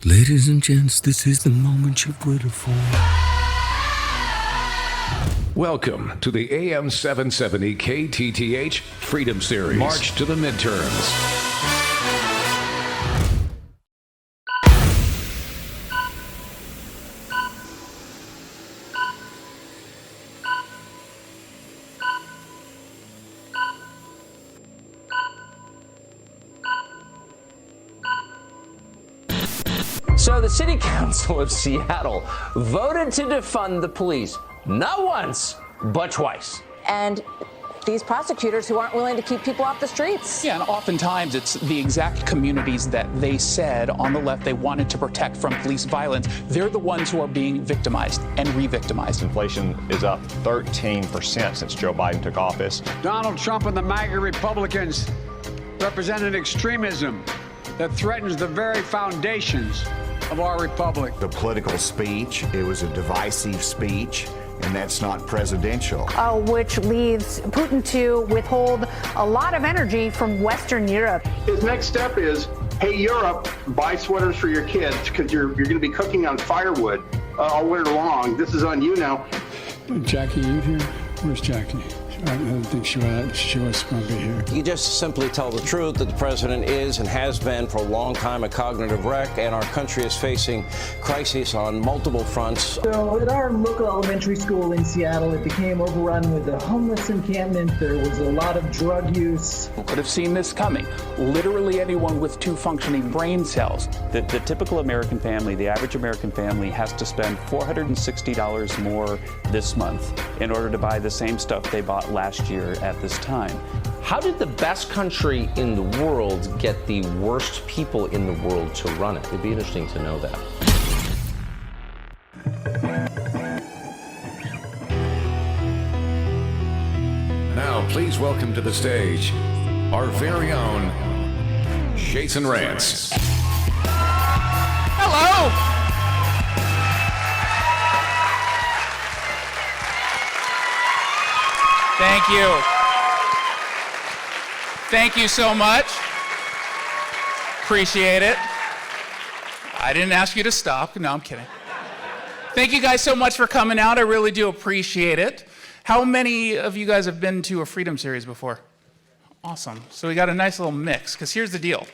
Ladies and gents, this is the moment you've waited for. Welcome to the AM 770 KTTH Freedom Series. March to the midterms. So the City Council of Seattle voted to defund the police, not once, but twice. And these prosecutors who aren't willing to keep people off the streets. Yeah, and oftentimes it's the exact communities that they said on the left they wanted to protect from police violence. They're the ones who are being victimized and re-victimized. Inflation is up 13% since Joe Biden took office. Donald Trump and the MAGA Republicans represent an extremism that threatens the very foundations of our republic. The political speech, it was a divisive speech, and that's not presidential. Which leads Putin to withhold a lot of energy from Western Europe. His next step is, hey, Europe, buy sweaters for your kids because you're going to be cooking on firewood all winter long. This is on you now. Jackie, you here? Where's Jackie? I don't think she was going to be here. You just simply tell the truth that the president is and has been for a long time a cognitive wreck, and our country is facing crises on multiple fronts. So at our local elementary school in Seattle, it became overrun with a homeless encampment. There was a lot of drug use. Who could have seen this coming? Literally anyone with 2 functioning brain cells. The typical American family, the average American family, has to spend $460 more this month in order to buy the same stuff they bought last year at this time. How did the best country in the world get the worst people in the world to run it? It'd be interesting to know that. Now, please welcome to the stage our very own Jason Rantz. Hello! Thank you. Thank you so much. Appreciate it. I didn't ask you to stop. No, I'm kidding. Thank you guys so much for coming out. I really do appreciate it. How many of you guys have been to a Freedom Series before? Awesome. So we got a nice little mix, because here's the deal.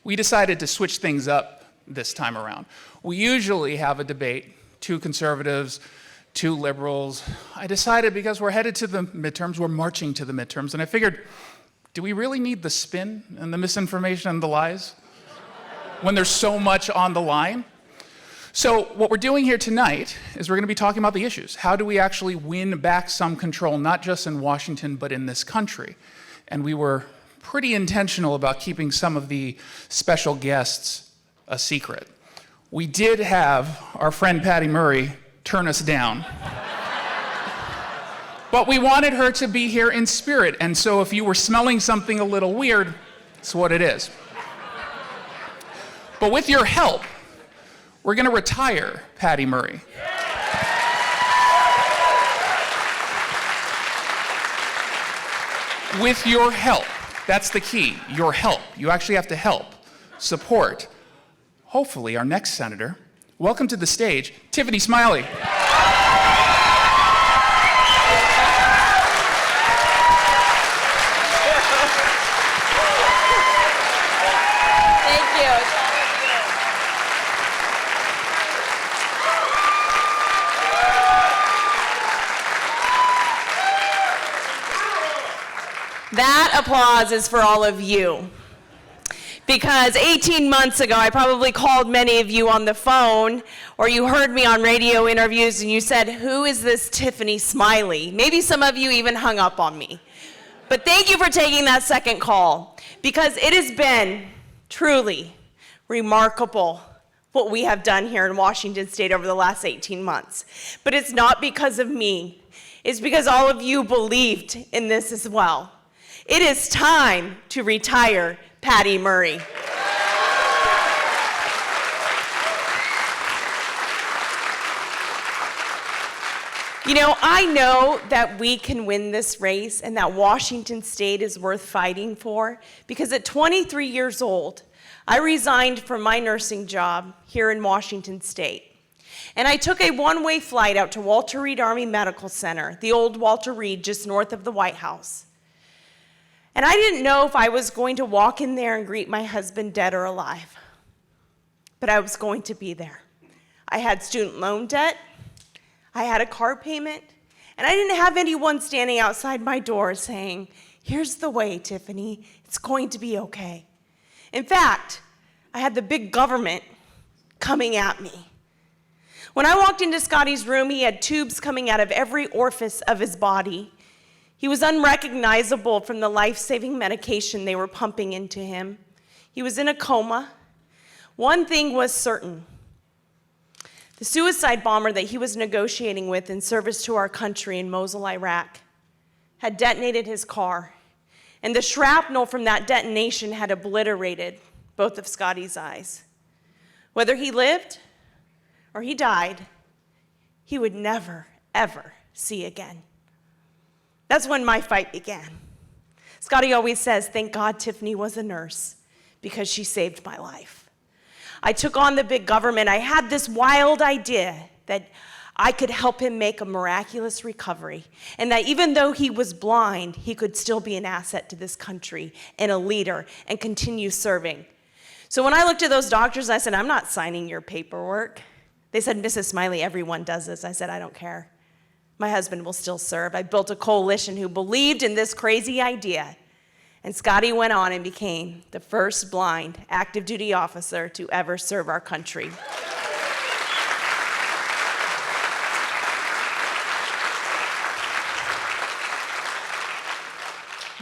We decided to switch things up this time around. We usually have a debate, 2 conservatives, 2 liberals. I decided because we're headed to the midterms, we're marching to the midterms, and I figured, do we really need the spin and the misinformation and the lies when there's so much on the line? So what we're doing here tonight is we're going to be talking about the issues. How do we actually win back some control, not just in Washington, but in this country? And we were pretty intentional about keeping some of the special guests a secret. We did have our friend Patty Murray turn us down. But we wanted her to be here in spirit, and so if you were smelling something a little weird, it's what it is. But with your help, we're going to retire Patty Murray. With your help. That's the key, your help. You actually have to help, support, hopefully, our next senator. Welcome to the stage, Tiffany Smiley. That applause is for all of you. Because 18 months ago, I probably called many of you on the phone, or you heard me on radio interviews and you said, who is this Tiffany Smiley? Maybe some of you even hung up on me. But thank you for taking that second call, because it has been truly remarkable what we have done here in Washington State over the last 18 months. But it's not because of me. It's because all of you believed in this as well. It is time to retire Patty Murray. You know, I know that we can win this race and that Washington State is worth fighting for, because at 23 years old, I resigned from my nursing job here in Washington State. And I took a one-way flight out to Walter Reed Army Medical Center, the old Walter Reed, just north of the White House. And I didn't know if I was going to walk in there and greet my husband dead or alive. But I was going to be there. I had student loan debt. I had a car payment. And I didn't have anyone standing outside my door saying, "Here's the way, Tiffany. It's going to be okay." In fact, I had the big government coming at me. When I walked into Scotty's room, he had tubes coming out of every orifice of his body. He was unrecognizable from the life-saving medication they were pumping into him. He was in a coma. One thing was certain. The suicide bomber that he was negotiating with in service to our country in Mosul, Iraq, had detonated his car. And the shrapnel from that detonation had obliterated both of Scotty's eyes. Whether he lived or he died, he would never, ever see again. That's when my fight began. Scotty always says, "Thank God Tiffany was a nurse, because she saved my life." I took on the big government. I had this wild idea that I could help him make a miraculous recovery, and that even though he was blind, he could still be an asset to this country and a leader and continue serving. So when I looked at those doctors, I said, "I'm not signing your paperwork." They said, "Mrs. Smiley, everyone does this." I said, "I don't care. My husband will still serve." I built a coalition who believed in this crazy idea. And Scotty went on and became the first blind active duty officer to ever serve our country.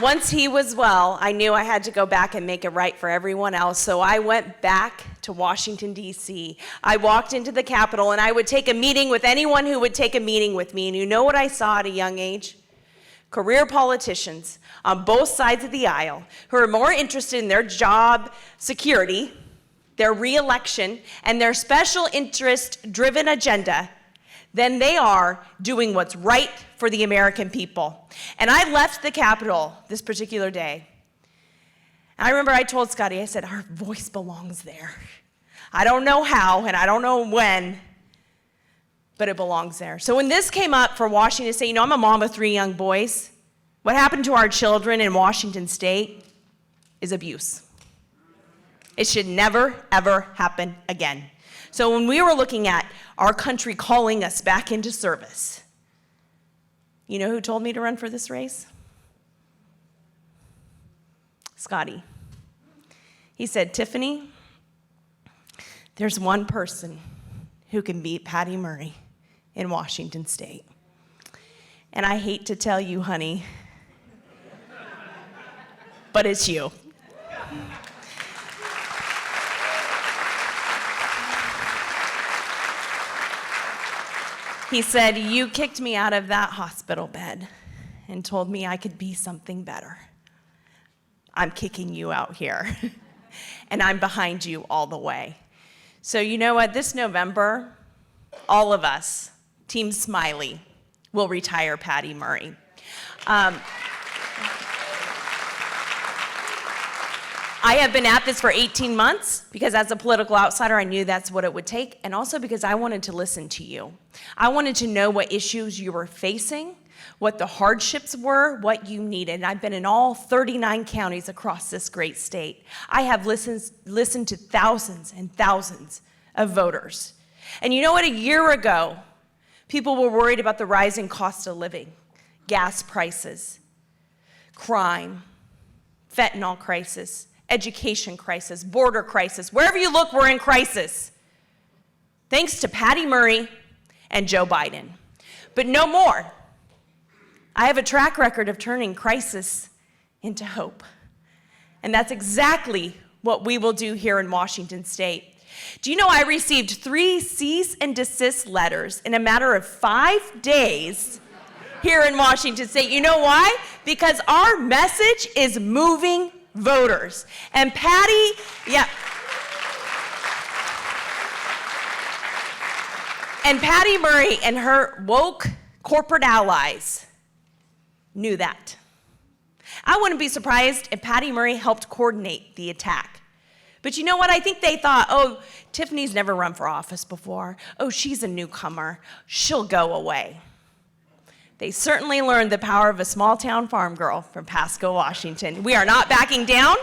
Once he was well, I knew I had to go back and make it right for everyone else, so I went back to Washington, D.C. I walked into the Capitol, and I would take a meeting with anyone who would take a meeting with me, and you know what I saw at a young age? Career politicians on both sides of the aisle who are more interested in their job security, their re-election, and their special interest-driven agenda than they are doing what's right for the American people. And I left the Capitol this particular day. And I remember I told Scotty, I said, "Our voice belongs there. I don't know how, and I don't know when, but it belongs there." So when this came up for Washington State, you know, I'm a mom of 3 young boys. What happened to our children in Washington State is abuse. It should never, ever happen again. So when we were looking at our country calling us back into service, you know who told me to run for this race? Scotty. He said, "Tiffany, there's one person who can beat Patty Murray in Washington State. And I hate to tell you, honey, but it's you." He said, "You kicked me out of that hospital bed and told me I could be something better. I'm kicking you out here, and I'm behind you all the way." So you know what? This November, all of us, Team Smiley, will retire Patty Murray. I have been at this for 18 months because as a political outsider, I knew that's what it would take, and also because I wanted to listen to you. I wanted to know what issues you were facing, what the hardships were, what you needed. And I've been in all 39 counties across this great state. I have listened to thousands and thousands of voters. And you know what? A year ago, people were worried about the rising cost of living, gas prices, crime, fentanyl crisis, education crisis, border crisis. Wherever you look, we're in crisis. Thanks to Patty Murray and Joe Biden. But no more. I have a track record of turning crisis into hope. And that's exactly what we will do here in Washington State. Do you know I received 3 cease and desist letters in a matter of 5 days here in Washington State? You know why? Because our message is moving voters. And Patty, and Patty Murray and her woke corporate allies knew that. I wouldn't be surprised if Patty Murray helped coordinate the attack. But you know what? I think they thought, oh, Tiffany's never run for office before. Oh, she's a newcomer. She'll go away. They certainly learned the power of a small-town farm girl from Pasco, Washington. We are not backing down.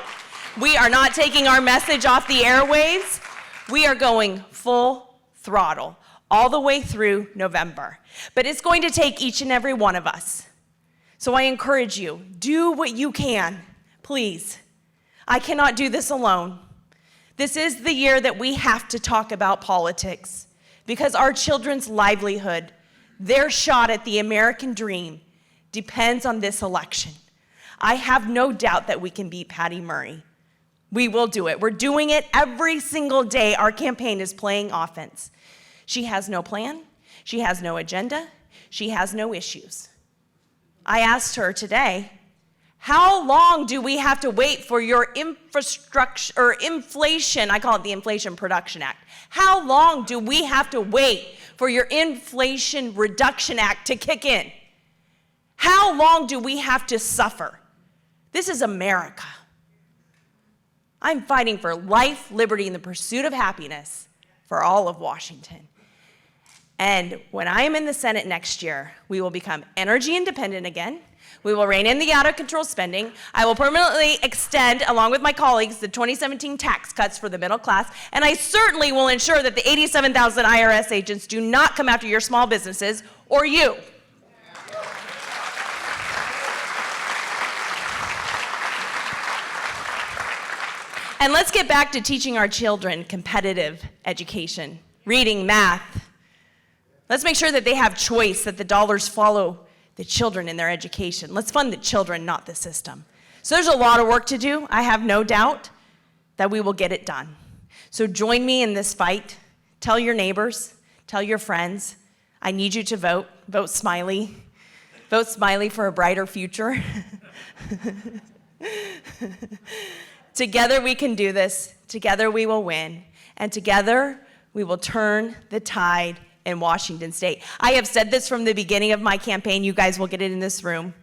We are not taking our message off the airwaves. We are going full throttle all the way through November. But it's going to take each and every one of us. So I encourage you, do what you can, please. I cannot do this alone. This is the year that we have to talk about politics because our children's livelihood, their shot at the American dream, depends on this election. I have no doubt that we can beat Patty Murray. We will do it. We're doing it every single day. Our campaign is playing offense. She has no plan. She has no agenda. She has no issues. I asked her today, how long do we have to wait for your infrastructure or inflation? I call it the Inflation Production Act. How long do we have to wait for your Inflation Reduction Act to kick in? How long do we have to suffer? This is America. I'm fighting for life, liberty, and the pursuit of happiness for all of Washington. And when I am in the Senate next year, we will become energy independent again. We will rein in the out-of-control spending. I will permanently extend, along with my colleagues, the 2017 tax cuts for the middle class. And I certainly will ensure that the 87,000 IRS agents do not come after your small businesses or you. And let's get back to teaching our children competitive education, reading, math. Let's make sure that they have choice, that the dollars follow the children in their education. Let's fund the children, not the system. So there's a lot of work to do. I have no doubt that we will get it done. So join me in this fight. Tell your neighbors, tell your friends. I need you to vote. Vote Smiley. Vote Smiley for a brighter future. Together we can do this. Together we will win. And together we will turn the tide in Washington State. I have said this from the beginning of my campaign. You guys will get it in this room.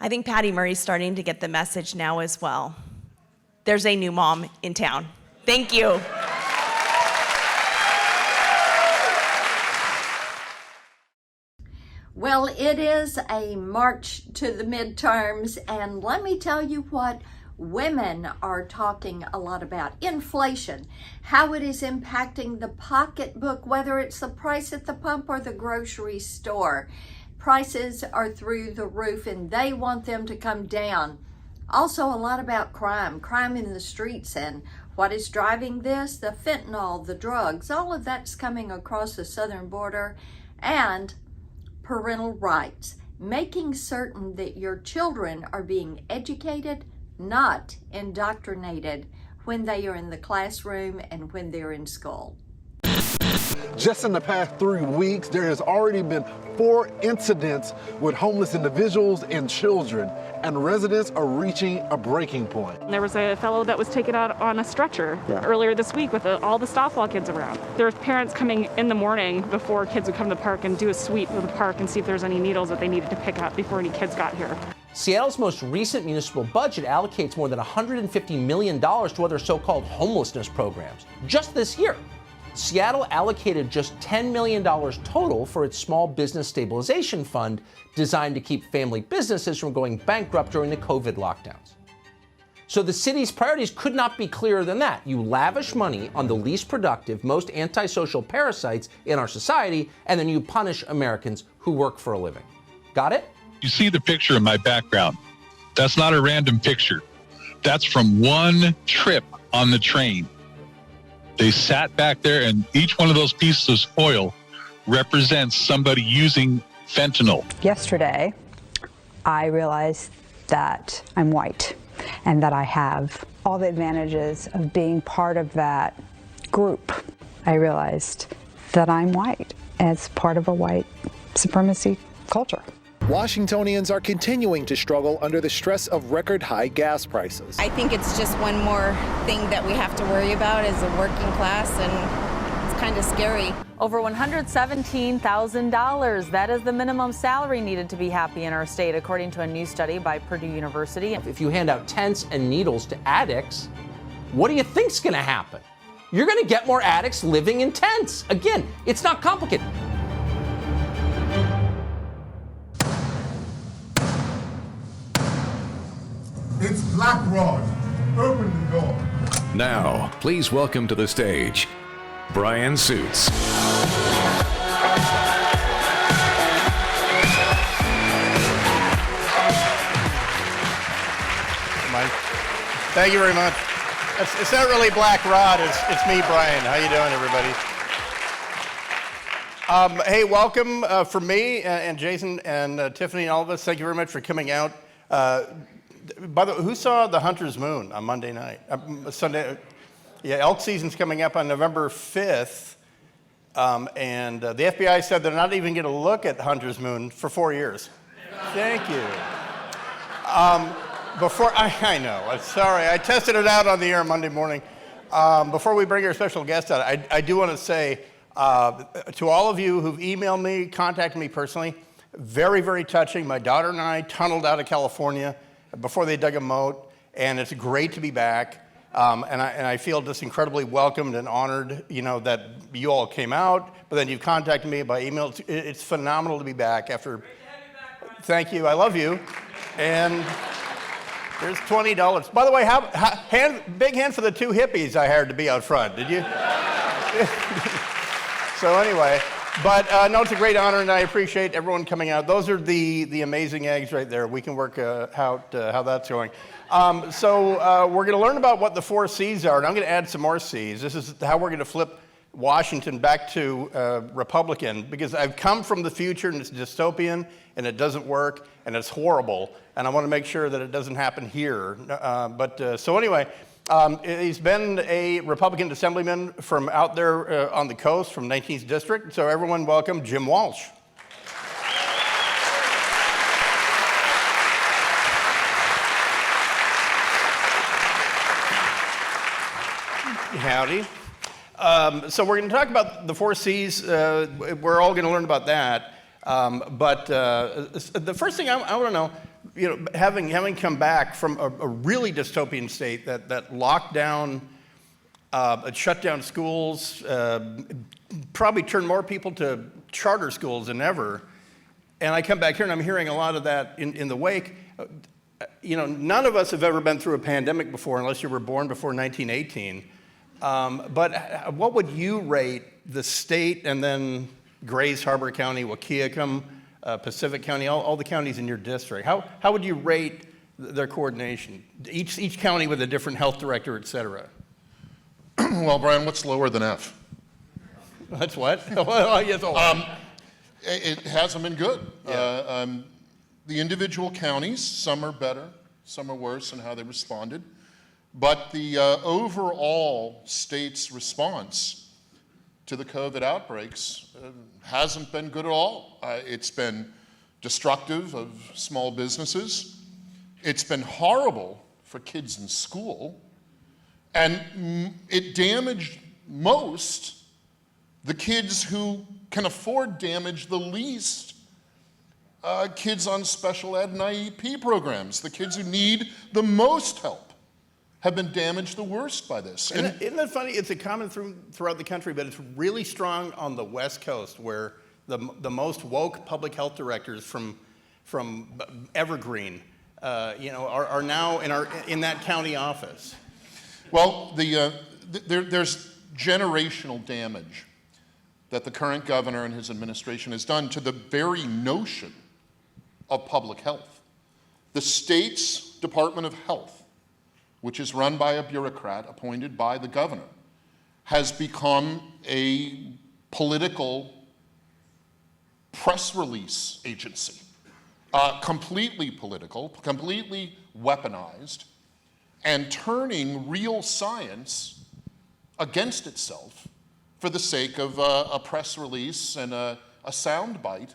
I think Patty Murray's starting to get the message now as well. There's a new mom in town. Thank you. Well, it is a march to the midterms, and let me tell you what women are talking a lot about. Inflation, how it is impacting the pocketbook, whether it's the price at the pump or the grocery store. Prices are through the roof and they want them to come down. Also a lot about crime in the streets, and what is driving this? The fentanyl, the drugs, all of that's coming across the southern border. And parental rights, making certain that your children are being educated, not indoctrinated when they are in the classroom and when they're in school. Just in the past 3 weeks, there has already been 4 incidents with homeless individuals and children, and residents are reaching a breaking point. There was a fellow that was taken out on a stretcher earlier this week with all the Stoffwell kids around. There was parents coming in the morning before kids would come to the park and do a sweep of the park and see if there's any needles that they needed to pick up before any kids got here. Seattle's most recent municipal budget allocates more than $150 million to other so-called homelessness programs. Just this year, Seattle allocated just $10 million total for its Small Business Stabilization Fund, designed to keep family businesses from going bankrupt during the COVID lockdowns. So the city's priorities could not be clearer than that. You lavish money on the least productive, most antisocial parasites in our society, and then you punish Americans who work for a living. Got it? You see the picture in my background. That's not a random picture. That's from one trip on the train. They sat back there, and each one of those pieces of foil represents somebody using fentanyl. Yesterday, I realized that I'm white and that I have all the advantages of being part of that group, I realized that I'm white as part of a white supremacy culture. Washingtonians are continuing to struggle under the stress of record high gas prices. I think it's just one more thing that we have to worry about as a working class, and it's kind of scary. Over $117,000. That is the minimum salary needed to be happy in our state, according to a new study by Purdue University. If you hand out tents and needles to addicts, what do you think's going to happen? You're going to get more addicts living in tents. Again, it's not complicated. It's Black Rod. Open the door. Now, please welcome to the stage, Bryan Suits. Thank you very much. It's not really Black Rod, it's me, Bryan. How you doing, everybody? Hey, welcome from me and Jason and Tiffany and all of us. Thank you very much for coming out. By the way, who saw the Hunter's Moon on Monday night? Sunday. Yeah, elk season's coming up on November 5th, and the FBI said they're not even going to look at Hunter's Moon for 4 years. Thank you. I know, sorry, I tested it out on the air Monday morning. Before we bring our special guest out, I do want to say to all of you who've emailed me, contacted me personally, very, very touching. My daughter and I tunneled out of California before they dug a moat, and it's great to be back. And I feel just incredibly welcomed and honored, that you all came out, but then you've contacted me by email. It's phenomenal to be back after. Thank you, I love you. And there's $20. By the way, big hand for the 2 hippies I hired to be out front. Did you? So anyway, but no, it's a great honor, and I appreciate everyone coming out. Those are the amazing eggs right there. We can work out how that's going. So we're going to learn about what the 4 C's are, and I'm going to add some more C's. This is how we're going to flip Washington back to Republican, because I've come from the future, and it's dystopian, and it doesn't work, and it's horrible, and I want to make sure that it doesn't happen here. So anyway, he's been a Republican assemblyman from out there on the coast, from 19th District. So everyone welcome Jim Walsh. Howdy. So we're going to talk about the 4 C's. We're all going to learn about that. But the first thing I want to know, having come back from a really dystopian state that locked down, shut down schools, probably turned more people to charter schools than ever, and I come back here and I'm hearing a lot of that in the wake. None of us have ever been through a pandemic before, unless you were born before 1918. But what would you rate the state, and then Grays Harbor County, Waukegan, Pacific County, all the counties in your district? How would you rate their coordination? Each county with a different health director, et cetera. Well, Bryan, what's lower than F? That's what? It hasn't been good. Yeah. The individual counties, some are better, some are worse in how they responded. But the overall state's response to the COVID outbreaks hasn't been good at all. It's been destructive of small businesses. It's been horrible for kids in school. And it damaged most the kids who can afford damage the least. Kids on special ed and IEP programs, the kids who need the most help, have been damaged the worst by this. Isn't that funny? It's a common throughout the country, but it's really strong on the West Coast, where the most woke public health directors from Evergreen, are now in that county office. Well, there's generational damage that the current governor and his administration has done to the very notion of public health. The state's Department of Health, which is run by a bureaucrat appointed by the governor, has become a political press release agency, completely political, completely weaponized, and turning real science against itself for the sake of a press release and a soundbite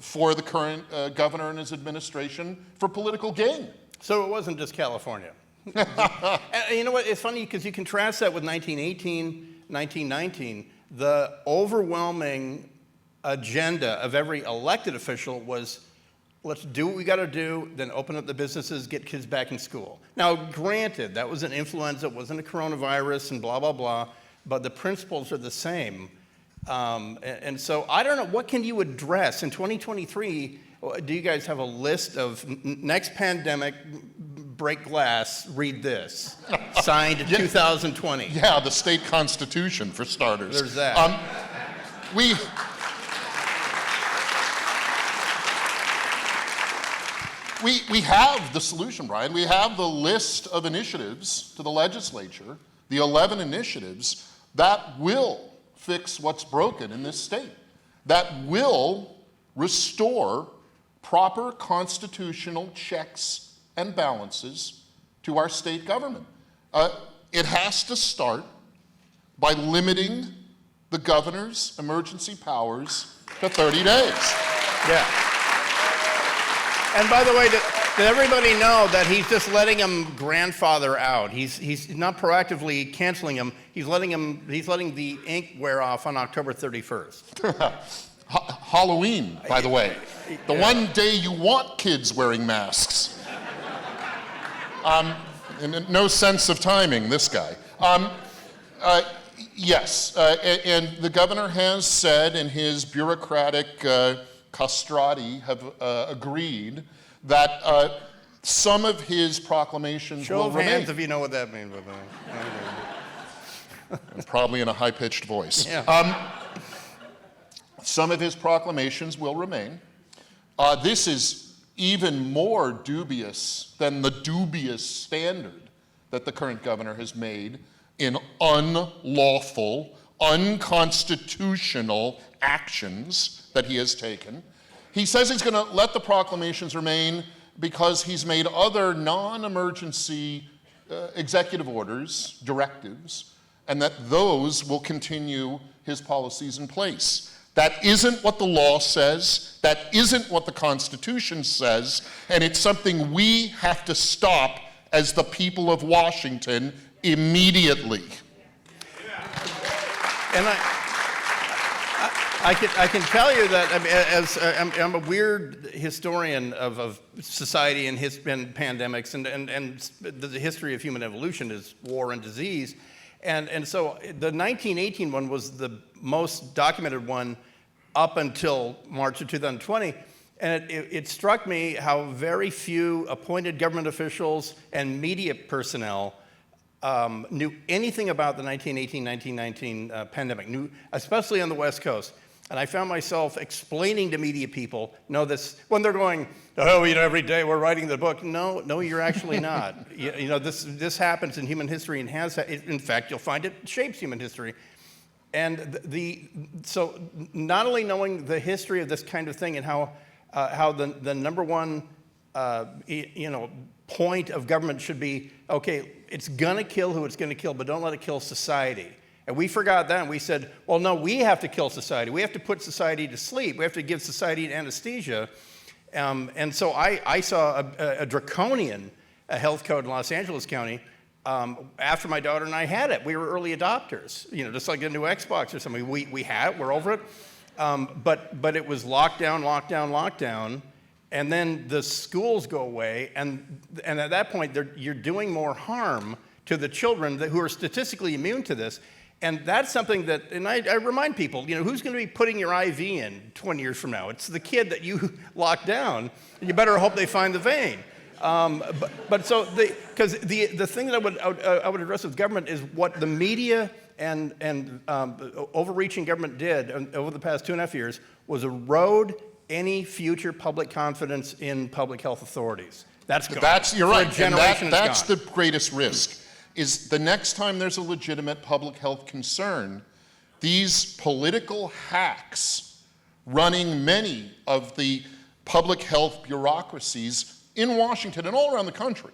for the current governor and his administration for political gain. So it wasn't just California. And you know what, it's funny because you contrast that with 1918, 1919, the overwhelming agenda of every elected official was, let's do what we got to do, then open up the businesses, get kids back in school. Now, granted, that was an influenza, it wasn't a coronavirus and blah, blah, blah, but the principles are the same. And so I don't know, what can you address? In 2023, do you guys have a list of next pandemic, break glass, read this, signed 2020? Yeah, the state constitution, for starters. There's that. We have the solution, Bryan. We have the list of initiatives to the legislature, the 11 initiatives that will fix what's broken in this state, that will restore proper constitutional checks and balances to our state government. It has to start by limiting the governor's emergency powers to 30 days. Yeah. And by the way, did everybody know that he's just letting him grandfather out? He's not proactively canceling him. He's letting the ink wear off on October 31st. Halloween, by the way. The one day you want kids wearing masks. And no sense of timing, this guy. Yes, and the governor has said, and his bureaucratic castrati have agreed that some of his proclamations will remain. Show of hands if you know what that means. Probably in a high-pitched voice. Yeah. Some of his proclamations will remain. This is even more dubious than the dubious standard that the current governor has made in unlawful, unconstitutional actions that he has taken. He says he's going to let the proclamations remain because he's made other non-emergency executive orders, directives, and that those will continue his policies in place. That isn't what the law says, that isn't what the Constitution says, and it's something we have to stop as the people of Washington immediately. And I can tell you that, I mean, as I'm a weird historian of society and pandemics, and the history of human evolution is war and disease. And so the 1918 one was the most documented one up until March of 2020. And it struck me how very few appointed government officials and media personnel knew anything about the 1918-1919 pandemic, especially on the West Coast. And I found myself explaining to media people, this when they're going, oh, every day we're writing the book. No, you're actually not. This happens in human history and in fact, you'll find it shapes human history. And so not only knowing the history of this kind of thing and how the number one, point of government should be, okay, it's gonna kill who it's gonna kill, but don't let it kill society. And we forgot that, and we said, well, no, we have to kill society. We have to put society to sleep. We have to give society anesthesia. And so I saw a draconian health code in Los Angeles County after my daughter and I had it. We were early adopters, just like a new Xbox or something. We had it, we're over it. But it was lockdown, and then the schools go away, and at that point, you're doing more harm to the children who are statistically immune to this. And that's something that, and I remind people, who's going to be putting your IV in 20 years from now? It's the kid that you locked down. You better hope they find the vein. Because the thing that I would address with government is what the media and overreaching government did over the past 2.5 years was erode any future public confidence in public health authorities. That's gone. You're right. That's gone. the greatest risk. Is the next time there's a legitimate public health concern, these political hacks running many of the public health bureaucracies in Washington and all around the country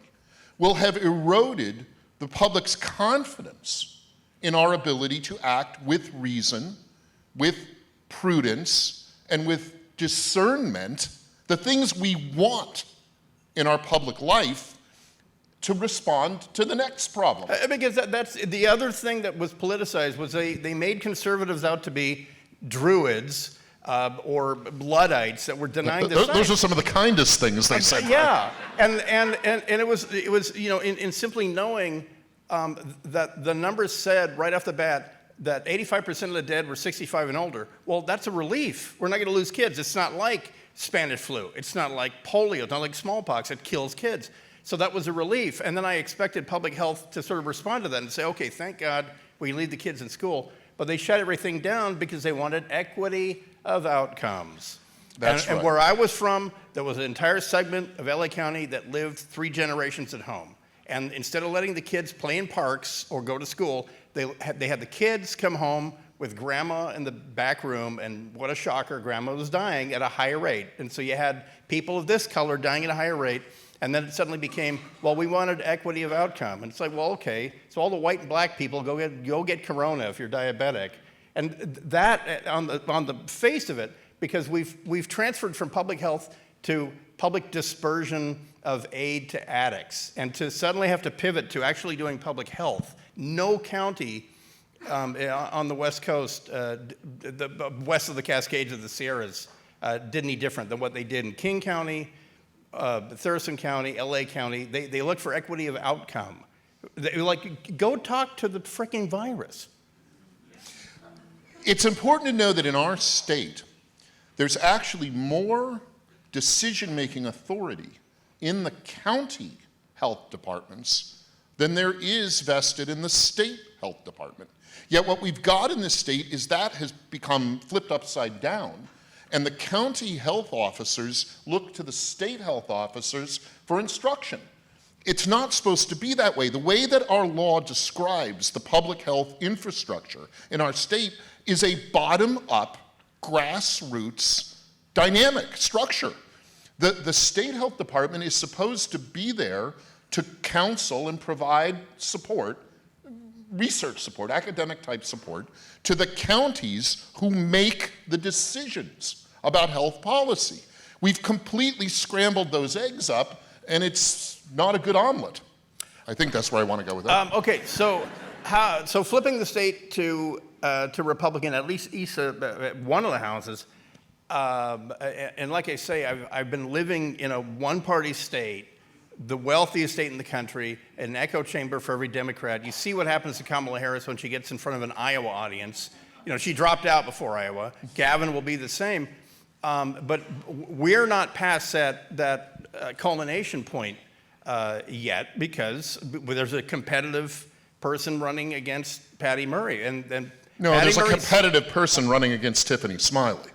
will have eroded the public's confidence in our ability to act with reason, with prudence, and with discernment, the things we want in our public life, to respond to the next problem. Because that's the other thing that was politicized was they made conservatives out to be druids or Luddites that were denying the science. Those are some of the kindest things they said. Yeah, and it was in simply knowing that the numbers said right off the bat that 85% of the dead were 65 and older. Well, that's a relief. We're not going to lose kids. It's not like Spanish flu. It's not like polio. It's not like smallpox. It kills kids. So that was a relief. And then I expected public health to sort of respond to that and say, okay, thank God we leave the kids in school. But they shut everything down because they wanted equity of outcomes. That's right. And where I was from, there was an entire segment of LA County that lived 3 generations at home. And instead of letting the kids play in parks or go to school, they had the kids come home with grandma in the back room, and what a shocker, grandma was dying at a higher rate. And so you had people of this color dying at a higher rate, and then it suddenly became, well, we wanted equity of outcome. And it's like, well, okay, so all the white and black people go get corona if you're diabetic. And that, on the face of it, because we've transferred from public health to public dispersion of aid to addicts, and to suddenly have to pivot to actually doing public health. No county on the West Coast, the west of the Cascades of the Sierras, did any different than what they did in King County, Thurston County, LA County. They looked for equity of outcome. They were like, go talk to the freaking virus. It's important to know that in our state, there's actually more decision-making authority in the county health departments than there is vested in the state health department. Yet what we've got in this state is that has become flipped upside down, and the county health officers look to the state health officers for instruction. It's not supposed to be that way. The way that our law describes the public health infrastructure in our state is a bottom-up, grassroots, dynamic structure. The state health department is supposed to be there to counsel and provide support, research support, academic type support, to the counties who make the decisions about health policy. We've completely scrambled those eggs up, and it's not a good omelet. I think that's where I want to go with that. Okay, so flipping the state to Republican, at least east of one of the houses, and like I say, I've been living in a one-party state, the wealthiest state in the country, an echo chamber for every Democrat. You see what happens to Kamala Harris when she gets in front of an Iowa audience. You know, she dropped out before Iowa. Gavin will be the same. But we're not past that culmination point yet, because there's a competitive person running against Patty Murray. No, there's a competitive person running against Tiffany Smiley.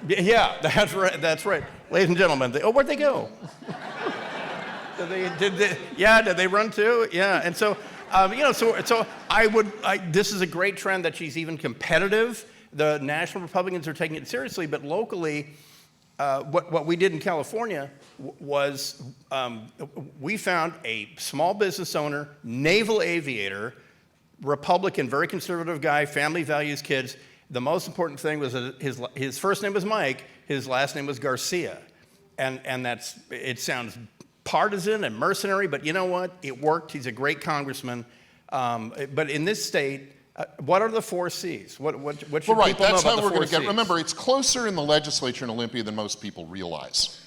Yeah, that's right. Ladies and gentlemen, where'd they go? Did they run too? Yeah, and so, this is a great trend that she's even competitive. The national Republicans are taking it seriously, but locally, what we did in California was we found a small business owner, naval aviator, Republican, very conservative guy, family values kids. The most important thing was that his first name was Mike, his last name was Garcia. And it sounds partisan and mercenary, but you know what? It worked. He's a great congressman. But in this state, what are the 4 C's? What should people know about the 4 C's? That's how we're going to get. Remember, it's closer in the legislature in Olympia than most people realize.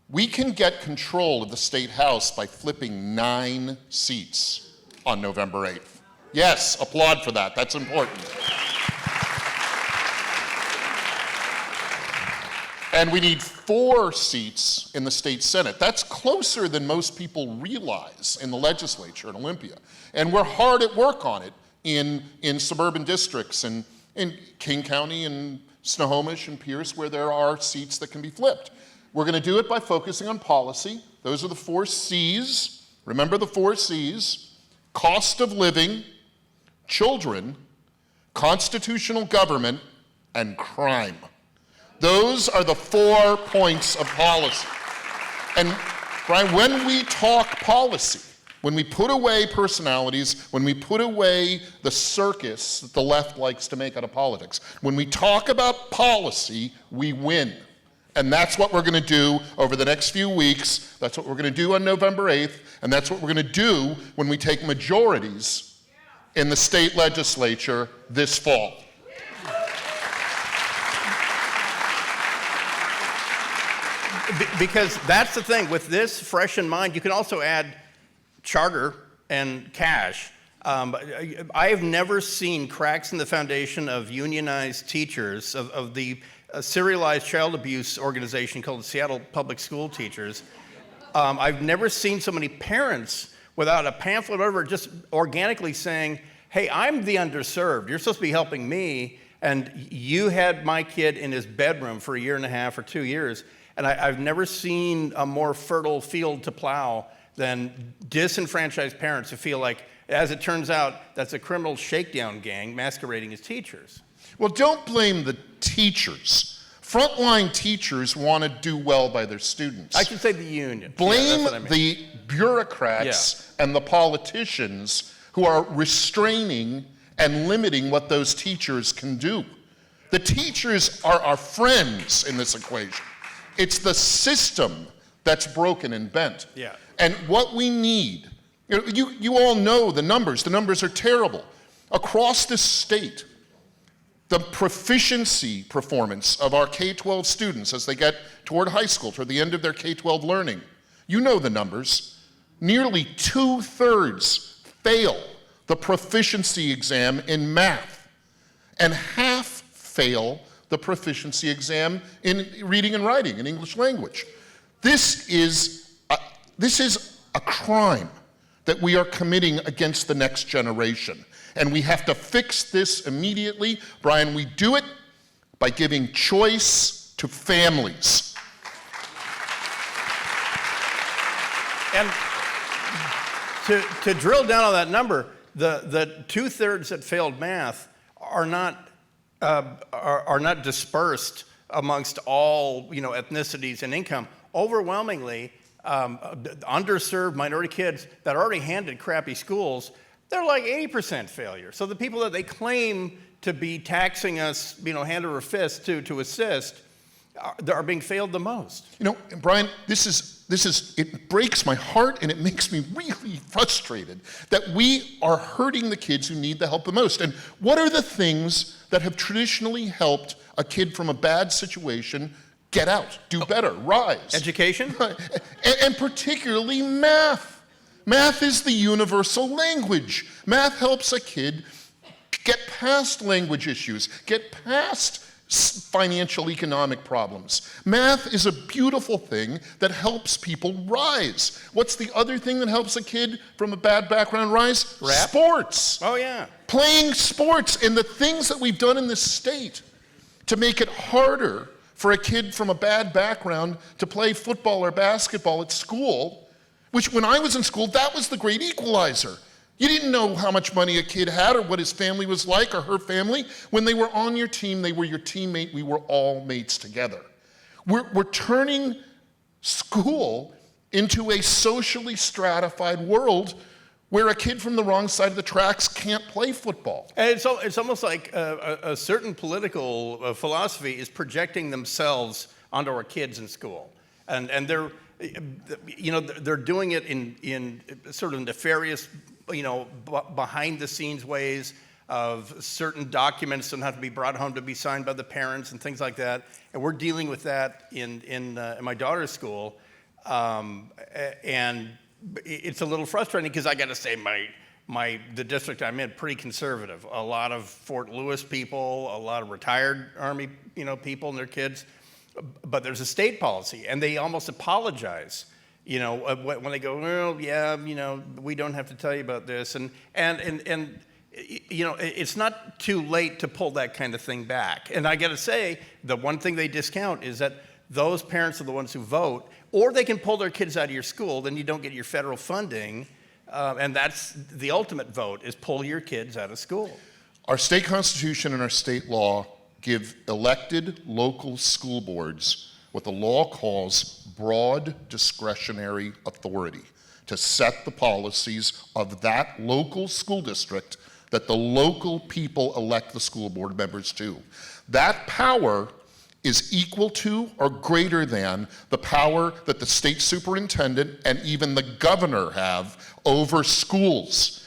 We can get control of the state house by flipping 9 seats on November 8th. Yes, applaud for that. That's important. And we need 4 seats in the state Senate. That's closer than most people realize in the legislature in Olympia. And we're hard at work on it in suburban districts and in King County and Snohomish and Pierce, where there are seats that can be flipped. We're going to do it by focusing on policy. Those are the 4 C's. Remember the 4 C's: cost of living, children, constitutional government, and crime. Those are the 4 points of policy. And Bryan, when we talk policy, when we put away personalities, when we put away the circus that the left likes to make out of politics, when we talk about policy, we win. And that's what we're going to do over the next few weeks. That's what we're going to do on November 8th. And that's what we're going to do when we take majorities in the state legislature this fall. Because that's the thing, with this fresh in mind, you can also add charter and cash. I have never seen cracks in the foundation of unionized teachers, of the serialized child abuse organization called the Seattle Public School Teachers. I've never seen so many parents without a pamphlet or whatever just organically saying, hey, I'm the underserved. You're supposed to be helping me, and you had my kid in his bedroom for 1.5 years or 2 years. And I've never seen a more fertile field to plow than disenfranchised parents who feel like, as it turns out, that's a criminal shakedown gang masquerading as teachers. Well, don't blame the teachers. Frontline teachers want to do well by their students. I should say the union. Blame that's what I mean. the bureaucrats and the politicians who are restraining and limiting what those teachers can do. The teachers are our friends in this equation. It's the system that's broken and bent. Yeah. And what we need, you all know the numbers. The numbers are terrible. Across this state, the proficiency performance of our K-12 students as they get toward high school, toward the end of their K-12 learning, you know the numbers. Nearly 2/3 fail the proficiency exam in math, and half fail the proficiency exam in reading and writing in English language. This is a crime that we are committing against the next generation. And we have to fix this immediately. Bryan, we do it by giving choice to families. And to drill down on that number, the 2/3 that failed math are not dispersed amongst all ethnicities and income. Overwhelmingly, underserved minority kids that are already handed crappy schools, they're like 80% failure. So the people that they claim to be taxing us, hand over fist to assist, are being failed the most. Bryan, it breaks my heart and it makes me really frustrated that we are hurting the kids who need the help the most. And what are the things that have traditionally helped a kid from a bad situation get out, do better, rise? Education? And particularly math. Math is the universal language. Math helps a kid get past language issues, get past financial economic problems. Math is a beautiful thing that helps people rise. What's the other thing that helps a kid from a bad background rise? Rap? Sports. Oh, yeah. Playing sports, and the things that we've done in this state to make it harder for a kid from a bad background to play football or basketball at school, which when I was in school, that was the great equalizer. You didn't know how much money a kid had or what his family was like or her family. When they were on your team, they were your teammate. We were all mates together. We're turning school into a socially stratified world where a kid from the wrong side of the tracks can't play football. And it's almost like a certain political philosophy is projecting themselves onto our kids in school. And they're doing it in sort of nefarious, behind the scenes ways of certain documents don't have to be brought home to be signed by the parents and things like that. And we're dealing with that in my daughter's school. And it's a little frustrating because I got to say the district I'm in, pretty conservative. A lot of Fort Lewis people, a lot of retired Army, people and their kids. But there's a state policy, and they almost apologize, when they go, well, yeah, we don't have to tell you about this, and it's not too late to pull that kind of thing back. And I got to say, the one thing they discount is that those parents are the ones who vote, or they can pull their kids out of your school, then you don't get your federal funding, and that's the ultimate vote, is pull your kids out of school. Our state constitution and our state law give elected local school boards what the law calls broad discretionary authority to set the policies of that local school district that the local people elect the school board members to. That power is equal to or greater than the power that the state superintendent and even the governor have over schools.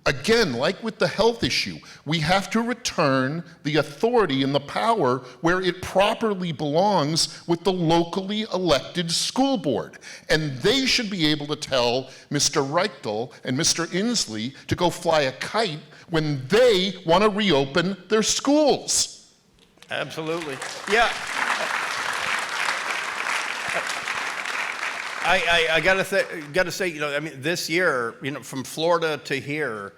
Again, like with the health issue, we have to return the authority and the power where it properly belongs with the locally elected school board. And they should be able to tell Mr. Reichel and Mr. Inslee to go fly a kite when they want to reopen their schools. Absolutely. Yeah. I gotta say, you know, I mean, this year, you know, from Florida to here,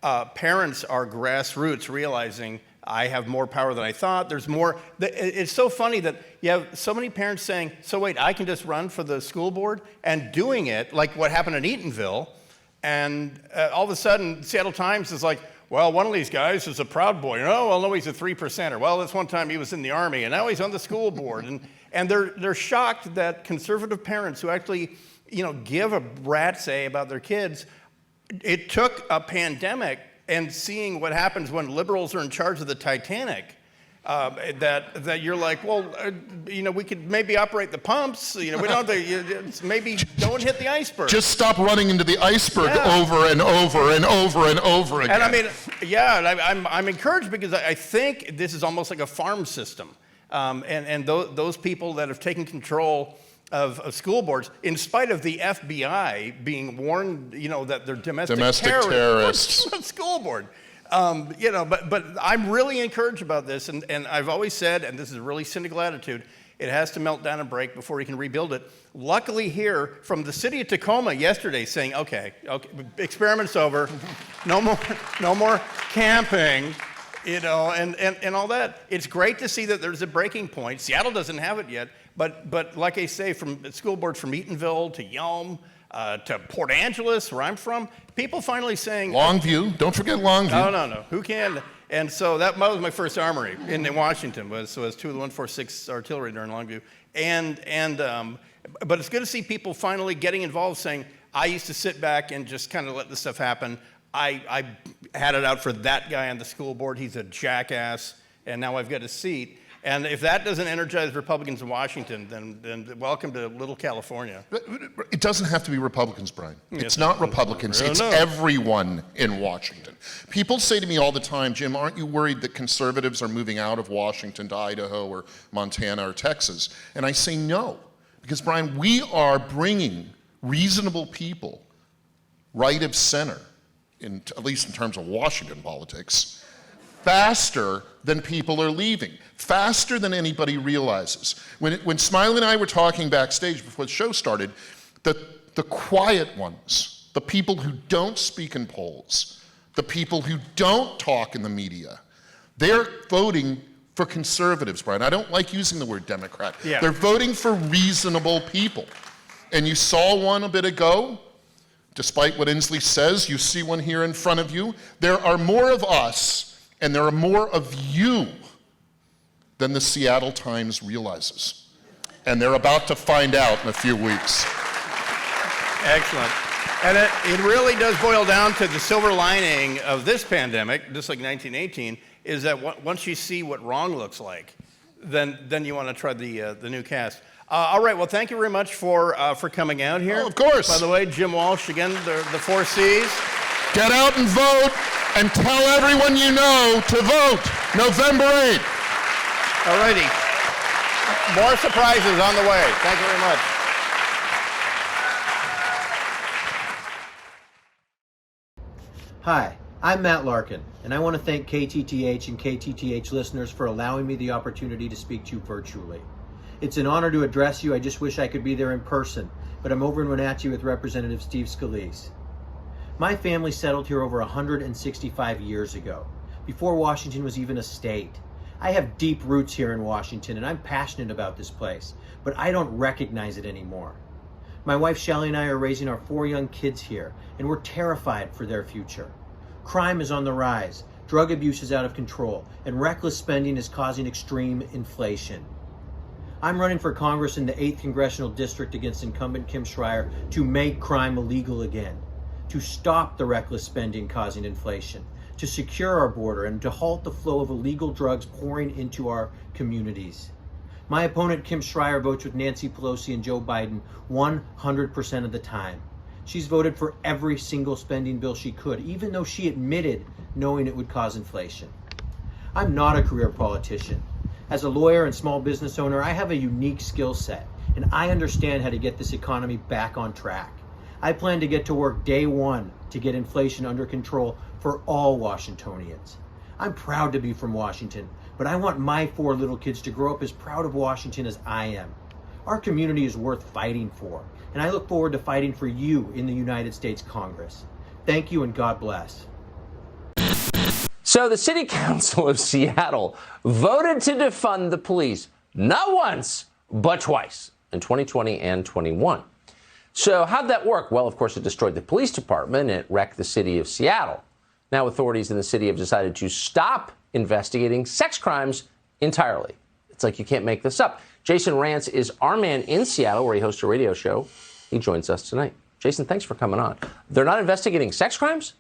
parents are grassroots realizing I have more power than I thought. There's more. It's so funny that you have so many parents saying, so wait, I can just run for the school board, and doing it like what happened in Eatonville, and all of a sudden, Seattle Times is like, well, one of these guys is a Proud Boy. Oh, well, no, he's a 3%er. Well, this one time he was in the Army, and now he's on the school board. And they're shocked that conservative parents who actually, you know, give a rat's say about their kids, it took a pandemic and seeing what happens when liberals are in charge of the Titanic, that you're like, well, you know, we could maybe operate the pumps. You know, we don't have to, maybe don't hit the iceberg. Just stop running into the iceberg over and over and over and over again. And I mean, yeah, I'm encouraged because I think this is almost like a farm system. And those people that have taken control of school boards, in spite of the FBI being warned, you know, that they're domestic terrorists. School board. You know, but I'm really encouraged about this, and I've always said, and this is a really cynical attitude, it has to melt down and break before you can rebuild it. Luckily here, from the city of Tacoma yesterday saying, okay, experiment's over, no more camping, you know, and all that. It's great to see that there's a breaking point. Seattle doesn't have it yet, but like I say, from school boards from Eatonville to Yelm, to Port Angeles, where I'm from, people finally saying... Longview, don't forget Longview. No, who can? And so that was my first armory in Washington, was 2 of the 146 artillery during Longview. But it's good to see people finally getting involved, saying, I used to sit back and just kind of let this stuff happen. I had it out for that guy on the school board. He's a jackass, and now I've got a seat. And if that doesn't energize Republicans in Washington, then welcome to little California. It doesn't have to be Republicans, Brian. It's not Republicans. It's everyone in Washington. People say to me all the time, Jim, aren't you worried that conservatives are moving out of Washington to Idaho or Montana or Texas? And I say no, because, Brian, we are bringing reasonable people right of center, at least in terms of Washington politics, faster than people are leaving, faster than anybody realizes. When Smiley and I were talking backstage before the show started, the quiet ones, the people who don't speak in polls, the people who don't talk in the media, they're voting for conservatives, Brian. I don't like using the word Democrat. Yeah. They're voting for reasonable people. And you saw one a bit ago. Despite what Inslee says, you see one here in front of you. There are more of us and there are more of you than the Seattle Times realizes. And they're about to find out in a few weeks. Excellent. And it really does boil down to the silver lining of this pandemic, just like 1918, is that once you see what wrong looks like, then you want to try the new cast. All right, well, thank you very much for coming out here. Oh, of course. By the way, Jim Walsh, again, the 4 C's. Get out and vote, and tell everyone you know to vote November 8th. All righty. More surprises on the way. Thank you very much. Hi, I'm Matt Larkin, and I want to thank KTTH and KTTH listeners for allowing me the opportunity to speak to you virtually. It's an honor to address you. I just wish I could be there in person, but I'm over in Wenatchee with Representative Steve Scalise. My family settled here over 165 years ago, before Washington was even a state. I have deep roots here in Washington, and I'm passionate about this place, but I don't recognize it anymore. My wife Shelley and I are raising our 4 young kids here, and we're terrified for their future. Crime is on the rise, drug abuse is out of control, and reckless spending is causing extreme inflation. I'm running for Congress in the 8th Congressional District against incumbent Kim Schreier to make crime illegal again, to stop the reckless spending causing inflation, to secure our border, and to halt the flow of illegal drugs pouring into our communities. My opponent, Kim Schreier, votes with Nancy Pelosi and Joe Biden 100% of the time. She's voted for every single spending bill she could, even though she admitted knowing it would cause inflation. I'm not a career politician. As a lawyer and small business owner, I have a unique skill set, and I understand how to get this economy back on track. I plan to get to work day one to get inflation under control for all Washingtonians. I'm proud to be from Washington, but I want my 4 little kids to grow up as proud of Washington as I am. Our community is worth fighting for, and I look forward to fighting for you in the United States Congress. Thank you and God bless. So the City Council of Seattle voted to defund the police not once, but twice in 2020 and 21. So how'd that work? Well, of course, it destroyed the police department. It wrecked the city of Seattle. Now authorities in the city have decided to stop investigating sex crimes entirely. It's like you can't make this up. Jason Rantz is our man in Seattle, where he hosts a radio show. He joins us tonight. Jason, thanks for coming on. They're not investigating sex crimes?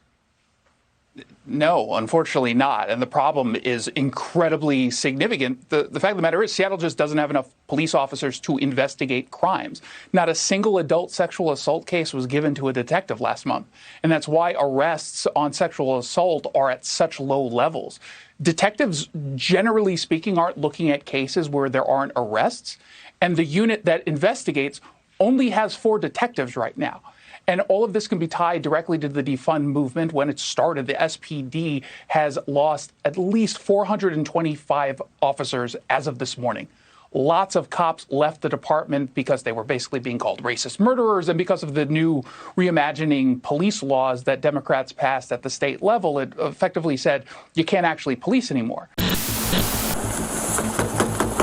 No, unfortunately not. And the problem is incredibly significant. The fact of the matter is Seattle just doesn't have enough police officers to investigate crimes. Not a single adult sexual assault case was given to a detective last month. And that's why arrests on sexual assault are at such low levels. Detectives, generally speaking, aren't looking at cases where there aren't arrests. And the unit that investigates only has 4 detectives right now. And all of this can be tied directly to the defund movement. When it started, the SPD has lost at least 425 officers as of this morning. Lots of cops left the department because they were basically being called racist murderers, and because of the new reimagining police laws that Democrats passed at the state level, it effectively said you can't actually police anymore.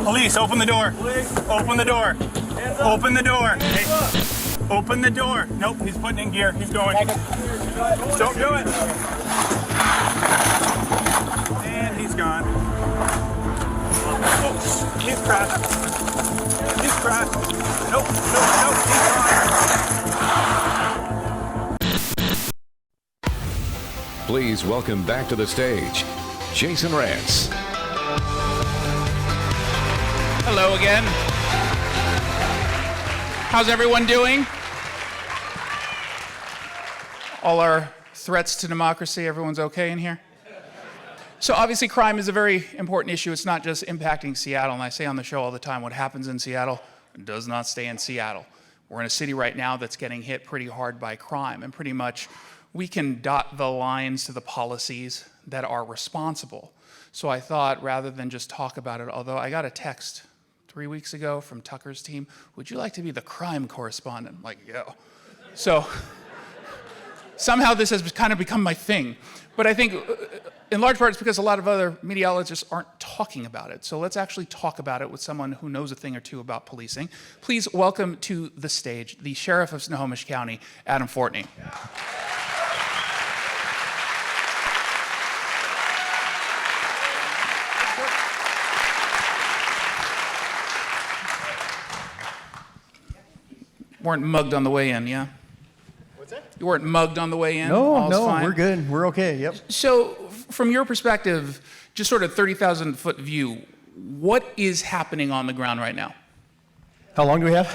Police, open the door. Police. Open the door. Open the door. Hey. Open the door. Nope, he's putting in gear. He's going. Don't do it. And he's gone. Oh, he's crashed. He's crashed. Nope, he's gone. Please welcome back to the stage, Jason Rantz. Hello again. How's everyone doing? All our threats to democracy, everyone's okay in here? So obviously crime is a very important issue. It's not just impacting Seattle, and I say on the show all the time, what happens in Seattle does not stay in Seattle. We're in a city right now that's getting hit pretty hard by crime, and pretty much we can dot the lines to the policies that are responsible. So I thought rather than just talk about it, although I got a text 3 weeks ago from Tucker's team, would you like to be the crime correspondent? I'm like, yeah. So somehow this has kind of become my thing. But I think in large part it's because a lot of other media outlets just aren't talking about it. So let's actually talk about it with someone who knows a thing or two about policing. Please welcome to the stage the Sheriff of Snohomish County, Adam Fortney. Weren't mugged on the way in, yeah? What's that? You weren't mugged on the way in? No, All's no, fine? we're good. We're okay, yep. So from your perspective, just sort of 30,000-foot view, what is happening on the ground right now? How long do we have?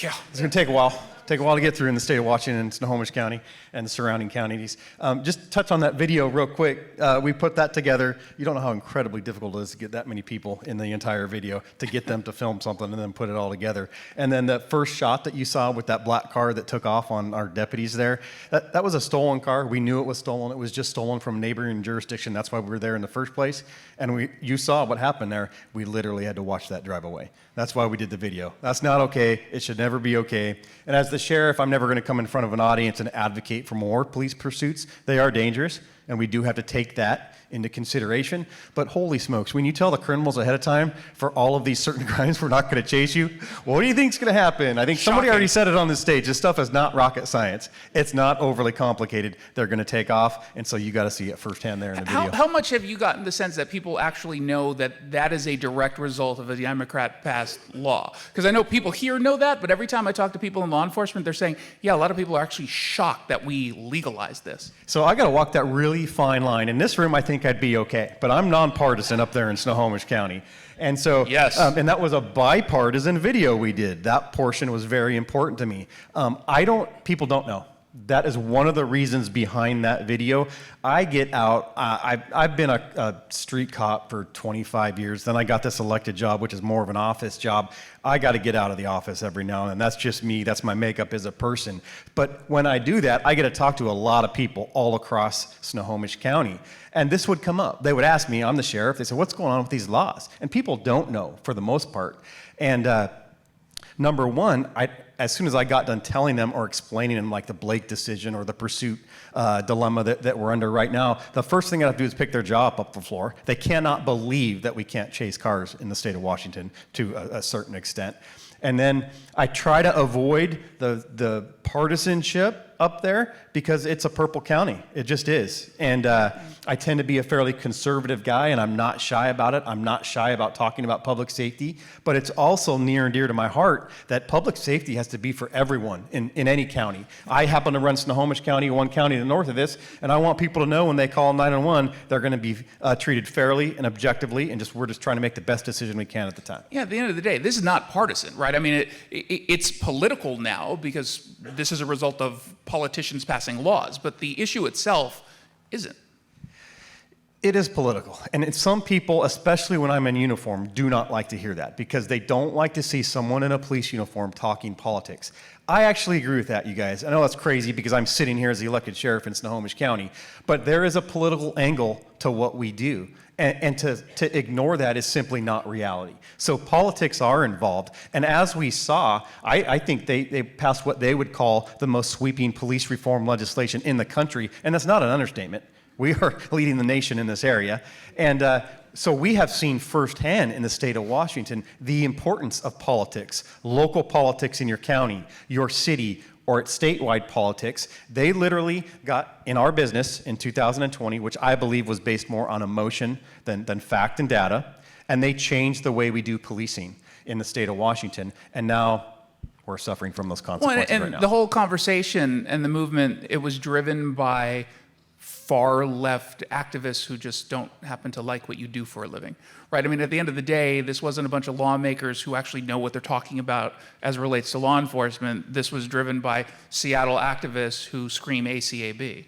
Yeah. It's going to take a while. Take a while to get through in the state of Washington and Snohomish County and the surrounding counties. Just touch on that video real quick. We put that together. You don't know how incredibly difficult it is to get that many people in the entire video, to get them to film something and then put it all together. And then that first shot that you saw with that black car that took off on our deputies there, that was a stolen car. We knew it was stolen. It was just stolen from a neighboring jurisdiction. That's why we were there in the first place. And you saw what happened there. We literally had to watch that drive away. That's why we did the video. That's not okay. It should never be okay. And as the sheriff, I'm never going to come in front of an audience and advocate for more police pursuits. They are dangerous. and we do have to take that into consideration. But holy smokes, when you tell the criminals ahead of time for all of these certain crimes we're not going to chase you, what do you think's going to happen? I think somebody already said it on the stage. This stuff is not rocket science. It's not overly complicated. They're going to take off, and so you got to see it firsthand there in the video. How much have you gotten the sense that people actually know that that is a direct result of a Democrat-passed law? Because I know people here know that, but every time I talk to people in law enforcement, they're saying, yeah, a lot of people are actually shocked that we legalized this. So I got to walk that really fine line. In this room, I think I'd be okay, but I'm nonpartisan up there in Snohomish County. And so, yes. And that was a bipartisan video we did. That portion was very important to me. People don't know. That is one of the reasons behind that video. I get out, I've been a street cop for 25 years. Then I got this elected job, which is more of an office job. I got to get out of the office every now and then. That's just me. That's my makeup as a person. But when I do that, I get to talk to a lot of people all across Snohomish County. And this would come up. They would ask me, I'm the sheriff. They said, what's going on with these laws? And people don't know for the most part. And number one, as soon as I got done telling them or explaining them like the Blake decision or the pursuit dilemma that we're under right now, the first thing I have to do is pick their jaw up the floor. They cannot believe that we can't chase cars in the state of Washington to a certain extent. And then I try to avoid the partisanship up there because it's a purple county. It just is. And I tend to be a fairly conservative guy, and I'm not shy about it. I'm not shy about talking about public safety, but it's also near and dear to my heart that public safety has to be for everyone in any county. I happen to run Snohomish County, one county to the north of this, and I want people to know when they call 911, they're going to be treated fairly and objectively, and we're just trying to make the best decision we can at the time. Yeah, at the end of the day, this is not partisan, right? I mean, it's political now because this is a result of politicians passing laws, but the issue itself isn't. It is political, and some people, especially when I'm in uniform, do not like to hear that because they don't like to see someone in a police uniform talking politics. I actually agree with that, you guys. I know that's crazy because I'm sitting here as the elected sheriff in Snohomish County, but there is a political angle to what we do, and to ignore that is simply not reality. So politics are involved, and as we saw, I think they passed what they would call the most sweeping police reform legislation in the country, and that's not an understatement. We are leading the nation in this area. And so we have seen firsthand in the state of Washington the importance of politics, local politics in your county, your city, or at statewide politics. They literally got in our business in 2020, which I believe was based more on emotion than fact and data, and they changed the way we do policing in the state of Washington. And now we're suffering from those consequences right now. And the whole conversation and the movement, it was driven by far left activists who just don't happen to like what you do for a living, right? I mean, at the end of the day, this wasn't a bunch of lawmakers who actually know what they're talking about as it relates to law enforcement. This was driven by Seattle activists who scream ACAB.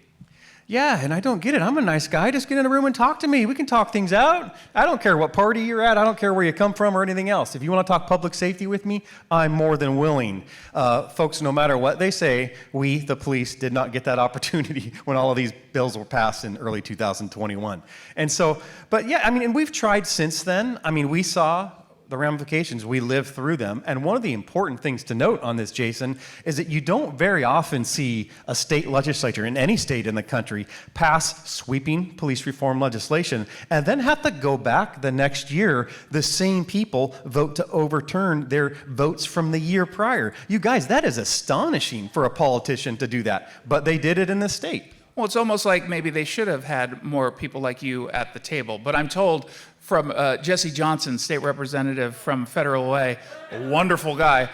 Yeah, and I don't get it. I'm a nice guy. Just get in a room and talk to me. We can talk things out. I don't care what party you're at. I don't care where you come from or anything else. If you want to talk public safety with me, I'm more than willing. Folks, no matter what they say, we, the police, did not get that opportunity when all of these bills were passed in early 2021. And so, but yeah, I mean, and we've tried since then. I mean, we saw the ramifications, we lived through them. And one of the important things to note on this, Jason, is that you don't very often see a state legislature in any state in the country pass sweeping police reform legislation and then have to go back the next year, the same people vote to overturn their votes from the year prior. You guys, that is astonishing for a politician to do that, but they did it in this state. Well, it's almost like maybe they should have had more people like you at the table. But I'm told from Jesse Johnson, state representative from Federal Way, a wonderful guy.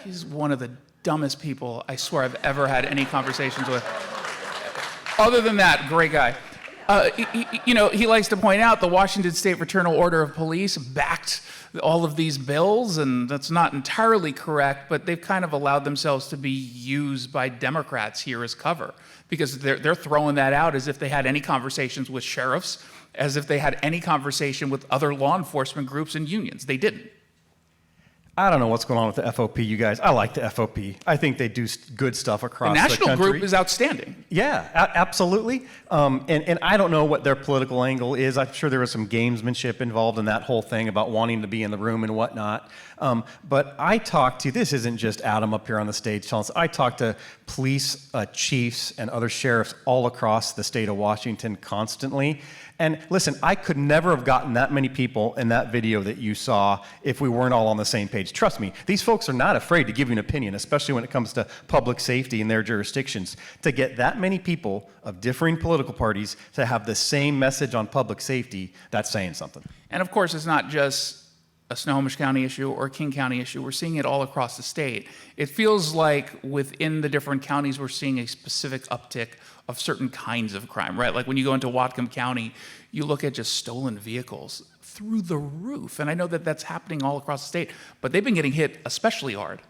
He's one of the dumbest people I swear I've ever had any conversations with. Other than that, great guy. He likes to point out the Washington State Fraternal Order of Police backed all of these bills, and that's not entirely correct, but they've kind of allowed themselves to be used by Democrats here as cover because they're throwing that out as if they had any conversations with sheriffs, as if they had any conversation with other law enforcement groups and unions. They didn't. I don't know what's going on with the FOP, you guys. I like the FOP. I think they do good stuff across the country. The national group is outstanding. Yeah, absolutely. And I don't know what their political angle is. I'm sure there was some gamesmanship involved in that whole thing about wanting to be in the room and whatnot. But I talked to, this isn't just Adam up here on the stage telling us, I talked to police chiefs and other sheriffs all across the state of Washington constantly. And listen, I could never have gotten that many people in that video that you saw if we weren't all on the same page. Trust me, these folks are not afraid to give you an opinion, especially when it comes to public safety in their jurisdictions. To get that many people of differing political parties to have the same message on public safety, that's saying something. And of course, it's not just a Snohomish County issue or a King County issue. We're seeing it all across the state. It feels like within the different counties, we're seeing a specific uptick of certain kinds of crime, right? Like when you go into Whatcom County, you look at just stolen vehicles through the roof. And I know that that's happening all across the state, but they've been getting hit especially hard.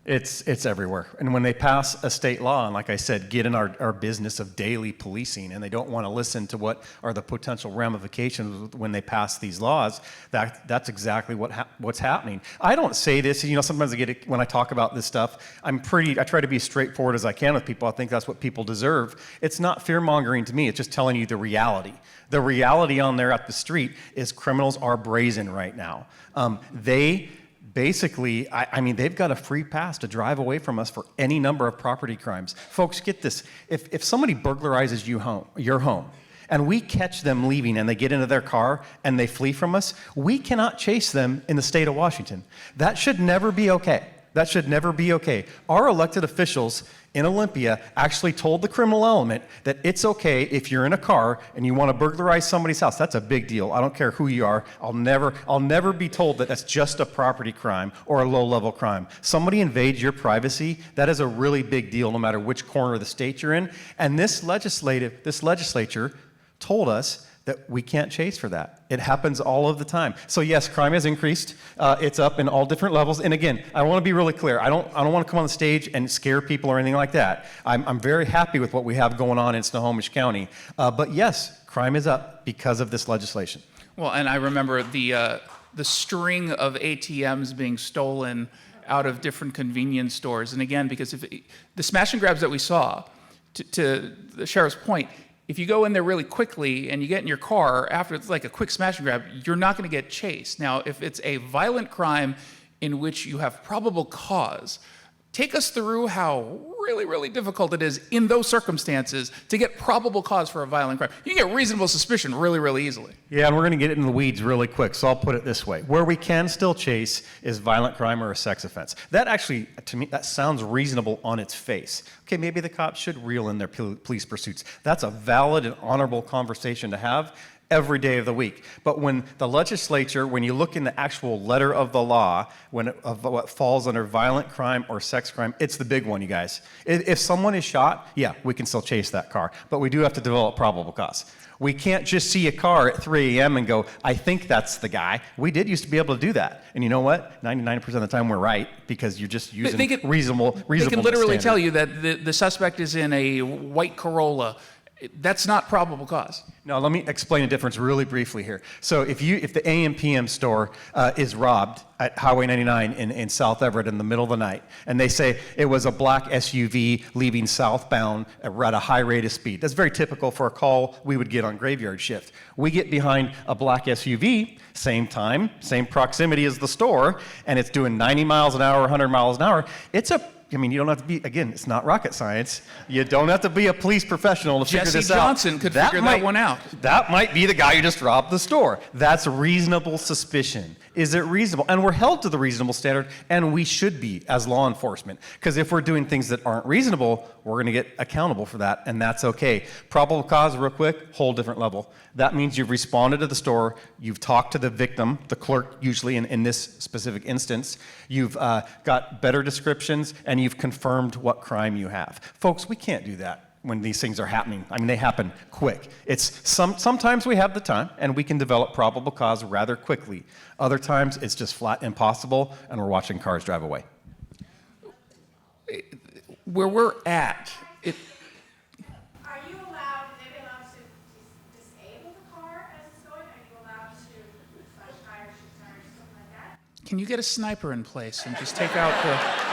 It's everywhere. And when they pass a state law, and like I said, get in our business of daily policing, and they don't want to listen to what are the potential ramifications when they pass these laws, that's exactly what's happening. I don't say this, sometimes I get it when I talk about this stuff. I try to be as straightforward as I can with people. I think that's what people deserve. It's not fear-mongering to me. It's just telling you the reality. The reality on there at the street is criminals are brazen right now. Basically, they've got a free pass to drive away from us for any number of property crimes. Folks, get this. If somebody burglarizes your home, and we catch them leaving and they get into their car and they flee from us, we cannot chase them in the state of Washington. That should never be okay. That should never be okay. Our elected officials in Olympia actually told the criminal element that it's okay if you're in a car and you want to burglarize somebody's house. That's a big deal. I don't care who you are. I'll never be told that that's just a property crime or a low-level crime. Somebody invades your privacy, that is a really big deal no matter which corner of the state you're in. And this legislature told us that we can't chase for that. It happens all of the time. So yes, crime has increased. It's up in all different levels. And again, I want to be really clear. I don't want to come on the stage and scare people or anything like that. I'm very happy with what we have going on in Snohomish County. But yes, crime is up because of this legislation. Well, and I remember the string of ATMs being stolen out of different convenience stores. And again, because the smash and grabs that we saw, to the sheriff's point, if you go in there really quickly and you get in your car after it's like a quick smash and grab, you're not going to get chased. Now, if it's a violent crime in which you have probable cause, take us through how really, really difficult it is in those circumstances to get probable cause for a violent crime. You can get reasonable suspicion really, really easily. Yeah, and we're going to get into the weeds really quick, so I'll put it this way. Where we can still chase is violent crime or a sex offense. That actually, to me, that sounds reasonable on its face. Okay, maybe the cops should reel in their police pursuits. That's a valid and honorable conversation to have every day of the week. But when the legislature, when you look in the actual letter of the law, of what falls under violent crime or sex crime, it's the big one, you guys. If someone is shot, yeah, we can still chase that car. But we do have to develop probable cause. We can't just see a car at 3 a.m. and go, I think that's the guy. We did used to be able to do that. And you know what? 99% of the time we're right because you're just using reasonable They can literally tell you that the suspect is in a white Corolla. That's not probable cause. No, let me explain the difference really briefly here. So if the AM PM store is robbed at Highway 99 in South Everett in the middle of the night, and they say it was a black SUV leaving southbound at a high rate of speed. That's very typical for a call we would get on graveyard shift. We get behind a black SUV, same time, same proximity as the store, and it's doing 90 miles an hour, 100 miles an hour. You don't have to be, again, it's not rocket science. You don't have to be a police professional to figure this out. Jesse Johnson could figure that one out. That might be the guy who just robbed the store. That's reasonable suspicion. Is it reasonable? And we're held to the reasonable standard, and we should be as law enforcement. Because if we're doing things that aren't reasonable, we're going to get accountable for that, and that's okay. Probable cause, real quick, whole different level. That means you've responded to the store, you've talked to the victim, the clerk usually in this specific instance, you've got better descriptions, and you've confirmed what crime you have. Folks, we can't do that when these things are happening. They happen quick. Sometimes we have the time, and we can develop probable cause rather quickly. Other times, it's just flat impossible, and we're watching cars drive away. Where we're at, Are you allowed to disable the car as it's going? Are you allowed to slash tires, shoot tires, something like that? Can you get a sniper in place and just take out the...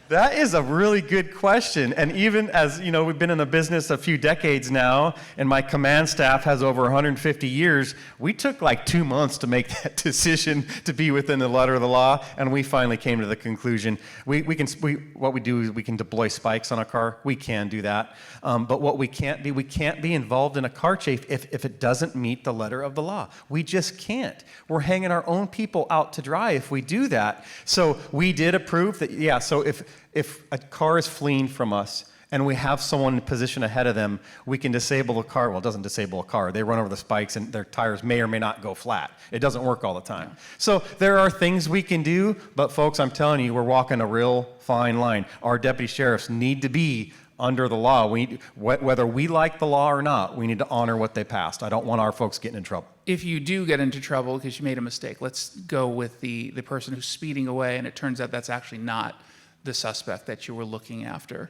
That is a really good question. And even as, you know, we've been in the business a few decades now, and my command staff has over 150 years, we took like 2 months to make that decision to be within the letter of the law, and we finally came to the conclusion. What we do is we can deploy spikes on a car. We can do that. But what we can't be involved in a car chase if it doesn't meet the letter of the law. We just can't. We're hanging our own people out to dry if we do that. So we did approve that, yeah, so if a car is fleeing from us and we have someone in position ahead of them, we can disable the car. Well, it doesn't disable a car. They run over the spikes and their tires may or may not go flat. It doesn't work all the time. So there are things we can do, but folks, I'm telling you, we're walking a real fine line. Our deputy sheriffs need to be under the law. Whether we like the law or not, we need to honor what they passed. I don't want our folks getting in trouble. If you do get into trouble because you made a mistake, let's go with the person who's speeding away and it turns out that's actually not the suspect that you were looking after.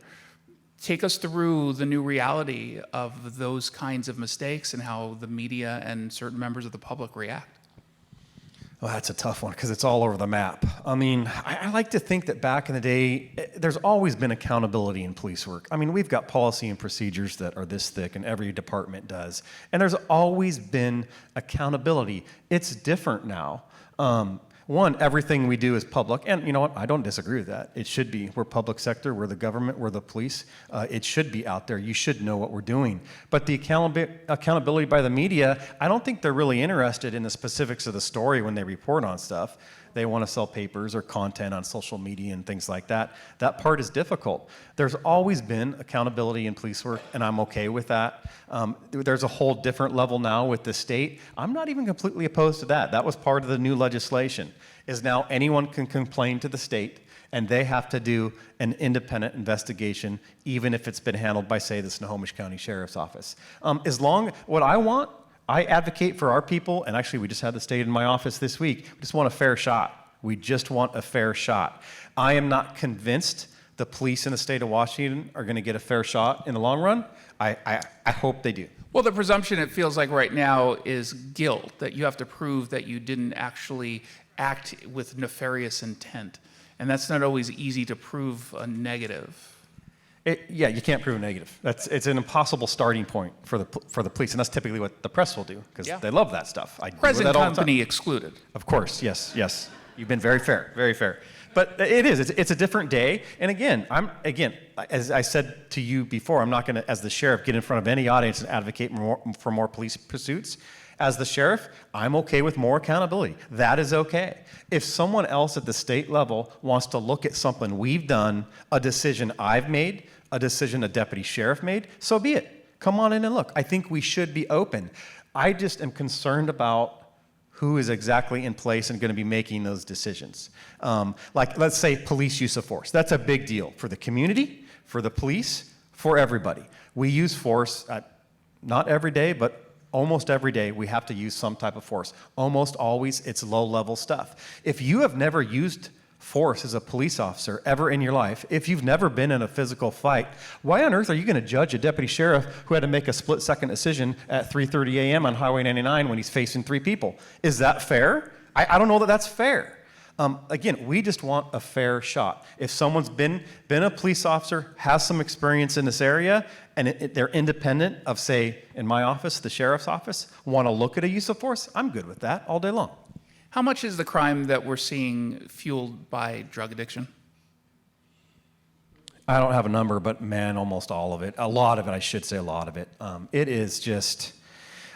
Take us through the new reality of those kinds of mistakes and how the media and certain members of the public react. Well, that's a tough one because it's all over the map. I mean, I like to think that back in the day, there's always been accountability in police work. I mean, we've got policy and procedures that are this thick, and every department does. And there's always been accountability. It's different now. One, everything we do is public, and you know what? I don't disagree with that. It should be. We're public sector, we're the government, we're the police. It should be out there. You should know what we're doing. But the accountability by the media, I don't think they're really interested in the specifics of the story when they report on stuff. They want to sell papers or content on social media and things like that. That part is difficult. There's always been accountability in police work, and I'm okay with that. There's a whole different level now with the state. I'm not even completely opposed to that. That was part of the new legislation, is now anyone can complain to the state, and they have to do an independent investigation, even if it's been handled by, say, the Snohomish County Sheriff's Office. I advocate for our people, and actually we just had the state in my office this week. We just want a fair shot. We just want a fair shot. I am not convinced the police in the state of Washington are going to get a fair shot in the long run. I hope they do. Well, the presumption it feels like right now is guilt, that you have to prove that you didn't actually act with nefarious intent. And that's not always easy to prove a negative. Yeah, you can't prove a negative. It's an impossible starting point for the police, and that's typically what the press will do because they love that stuff. Present company excluded. Of course, yes. You've been very fair, very fair. But it is. It's a different day. And again, as I said to you before, I'm not going to, as the sheriff, get in front of any audience and advocate for more police pursuits. As the sheriff, I'm okay with more accountability. That is okay. If someone else at the state level wants to look at something we've done, a decision I've made, a decision a deputy sheriff made, so be it. Come on in and look. I think we should be open. I just am concerned about who is exactly in place and going to be making those decisions. Like, let's say police use of force. That's a big deal for the community, for the police, for everybody. We use force, not every day, but almost every day we have to use some type of force. Almost always it's low-level stuff. If you have never used force as a police officer ever in your life, if you've never been in a physical fight, why on earth are you going to judge a deputy sheriff who had to make a split-second decision at 3:30 a.m. on Highway 99 when he's facing 3 people? Is that fair? I don't know that that's fair. Again, we just want a fair shot. If someone's been a police officer, has some experience in this area, and they're independent of, say, in my office, the sheriff's office, want to look at a use of force, I'm good with that all day long. How much is the crime that we're seeing fueled by drug addiction? I don't have a number, but man, almost all of it. A lot of it, I should say a lot of it. It is just,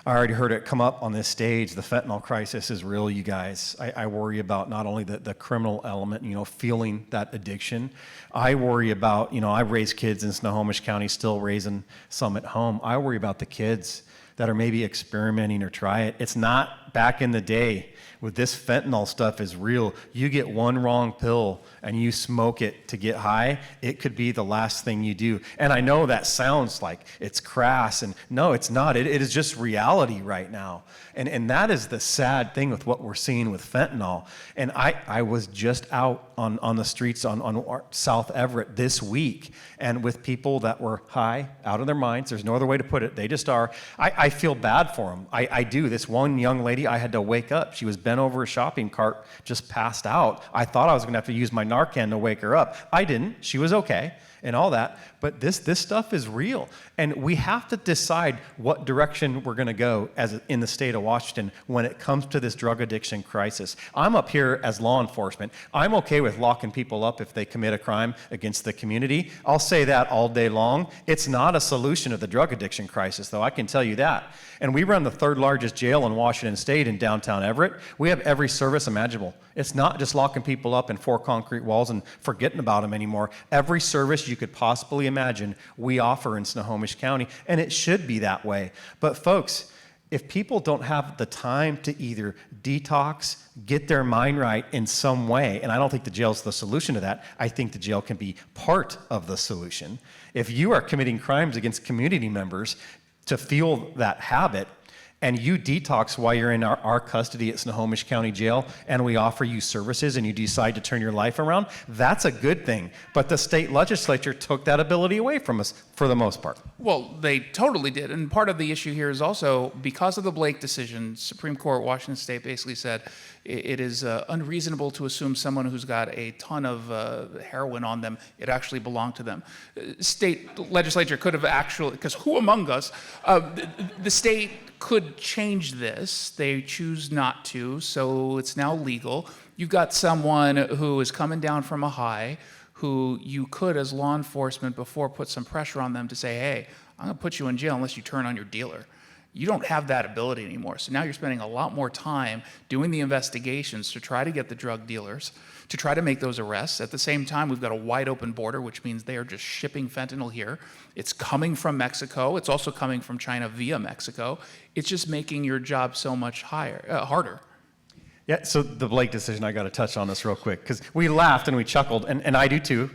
I already heard it come up on this stage. The fentanyl crisis is real, you guys. I worry about not only the criminal element, feeling that addiction. I worry about, I raise kids in Snohomish County, still raising some at home. I worry about the kids that are maybe experimenting or try it. It's not back in the day, with this fentanyl stuff is real. You get one wrong pill and you smoke it to get high, it could be the last thing you do. And I know that sounds like it's crass, and no, it's not. It is just reality right now. And that is the sad thing with what we're seeing with fentanyl. And I was just out on the streets on South Everett this week, and with people that were high, out of their minds. There's no other way to put it. They just are. I feel bad for them. I do. This one young lady, I had to wake up. She was bent over a shopping cart, just passed out. I thought I was going to have to use my Narcan to wake her up. I didn't. She was okay and all that. But this stuff is real. And we have to decide what direction we're going to go in the state of Washington when it comes to this drug addiction crisis. I'm up here as law enforcement. I'm okay with locking people up if they commit a crime against the community. I'll say that all day long. It's not a solution to the drug addiction crisis, though, I can tell you that. And we run the third largest jail in Washington State in downtown Everett. We have every service imaginable. It's not just locking people up in four concrete walls and forgetting about them anymore. Every service you could possibly imagine we offer in Snohomish County, and it should be that way. But folks, if people don't have the time to either detox, get their mind right in some way, and I don't think the jail's the solution to that, I think the jail can be part of the solution. If you are committing crimes against community members to fuel that habit, and you detox while you're in our custody at Snohomish County Jail, and we offer you services and you decide to turn your life around, that's a good thing. But the state legislature took that ability away from us for the most part. Well, they totally did. And part of the issue here is also because of the Blake decision, Supreme Court, Washington State basically said it is unreasonable to assume someone who's got a ton of heroin on them, it actually belonged to them. State legislature could have actually, because who among us, the state could change this. They choose not to, so it's now legal. You've got someone who is coming down from a high, who you could, as law enforcement, before put some pressure on them to say, hey, I'm gonna put you in jail unless you turn on your dealer. You don't have that ability anymore. So now you're spending a lot more time doing the investigations to try to get the drug dealers, to try to make those arrests. At the same time, we've got a wide open border, which means they are just shipping fentanyl here. It's coming from Mexico. It's also coming from China via Mexico. It's just making your job so much harder. Yeah, so the Blake decision, I got to touch on this real quick, because we laughed and we chuckled, and I do too.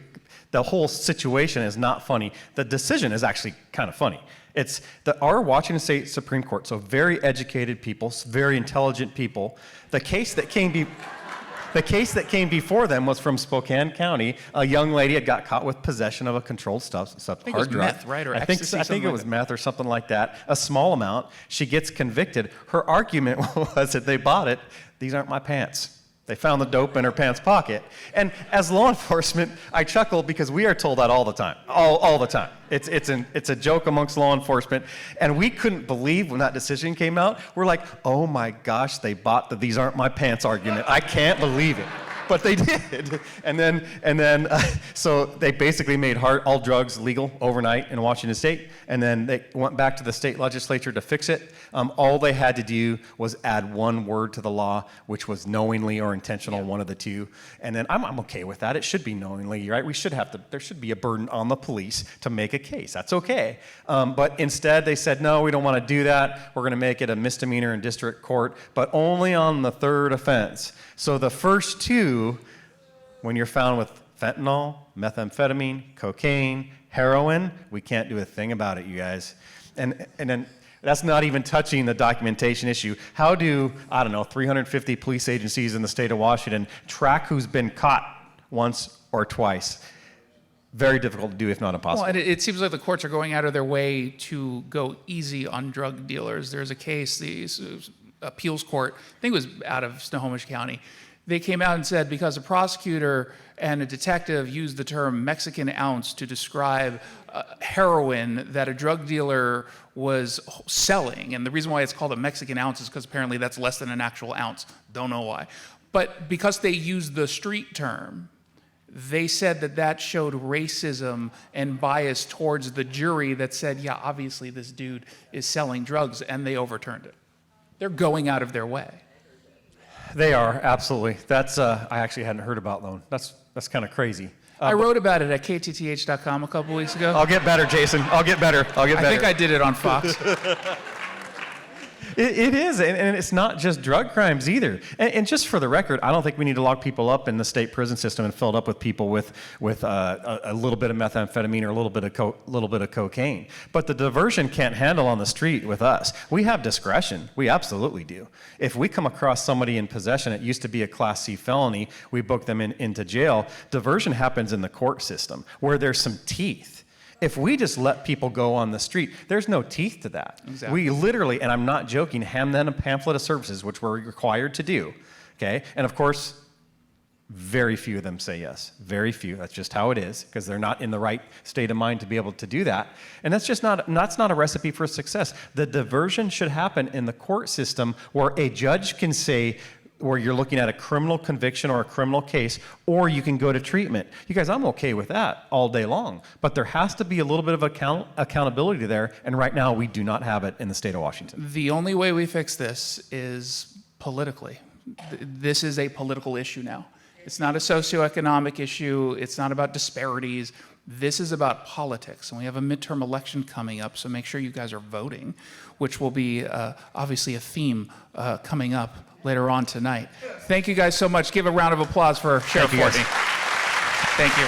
The whole situation is not funny. The decision is actually kind of funny. It's our Washington State Supreme Court, so very educated people, very intelligent people. The case that came before them was from Spokane County. A young lady had got caught with possession of a controlled substance, hard drug. It was meth, right? Or ecstasy, I think it was meth or something like that, a small amount. She gets convicted. Her argument was that they bought it. These aren't my pants. They found the dope in her pants pocket. And as law enforcement, I chuckle because we are told that all the time, all the time. It's a joke amongst law enforcement. And we couldn't believe when that decision came out. We're like, oh my gosh, they bought the these aren't my pants argument. I can't believe it. But they did. And then so they basically made all drugs legal overnight in Washington State. And then they went back to the state legislature to fix it. All they had to do was add one word to the law, which was knowingly or intentional, one of the two. And then I'm okay with that. It should be knowingly, right? There should be a burden on the police to make a case. That's okay. But instead they said, no, we don't want to do that. We're going to make it a misdemeanor in district court, but only on the third offense. So the first two, when you're found with fentanyl, methamphetamine, cocaine, heroin, we can't do a thing about it, you guys. And then that's not even touching the documentation issue. How do, 350 police agencies in the state of Washington track who's been caught once or twice? Very difficult to do, if not impossible. Well, and it seems like the courts are going out of their way to go easy on drug dealers. There's a case, the appeals court, I think it was out of Snohomish County, they came out and said because a prosecutor and a detective used the term Mexican ounce to describe heroin that a drug dealer was selling, and the reason why it's called a Mexican ounce is because apparently that's less than an actual ounce. Don't know why. But because they used the street term, they said that showed racism and bias towards the jury that said, yeah, obviously this dude is selling drugs, and they overturned it. They're going out of their way. They are, absolutely. That's I actually hadn't heard about them. That's kind of crazy. I wrote about it at KTTH.com a couple weeks ago. I'll get better, Jason. I'll get better. I think I did it on Fox. It is, and it's not just drug crimes either. And just for the record, I don't think we need to lock people up in the state prison system and fill it up with people with a little bit of methamphetamine or a little bit of cocaine. But the diversion can't handle on the street with us. We have discretion. We absolutely do. If we come across somebody in possession, it used to be a Class C felony, we book them into jail. Diversion happens in the court system where there's some teeth. If we just let people go on the street, there's no teeth to that. Exactly. We literally, and I'm not joking, hand them a pamphlet of services, which we're required to do, okay? And of course, very few of them say yes. Very few. That's just how it is, because they're not in the right state of mind to be able to do that. And that's not a recipe for success. The diversion should happen in the court system where a judge can say, where you're looking at a criminal conviction or a criminal case, or you can go to treatment. You guys, I'm okay with that all day long, but there has to be a little bit of accountability there, and right now we do not have it in the state of Washington. The only way we fix this is politically. This is a political issue now. It's not a socioeconomic issue. It's not about disparities. This is about politics, and we have a midterm election coming up, so make sure you guys are voting, which will be obviously a theme coming up later on tonight. Thank you guys so much. Give a round of applause for Sheriff Fortney. Thank you.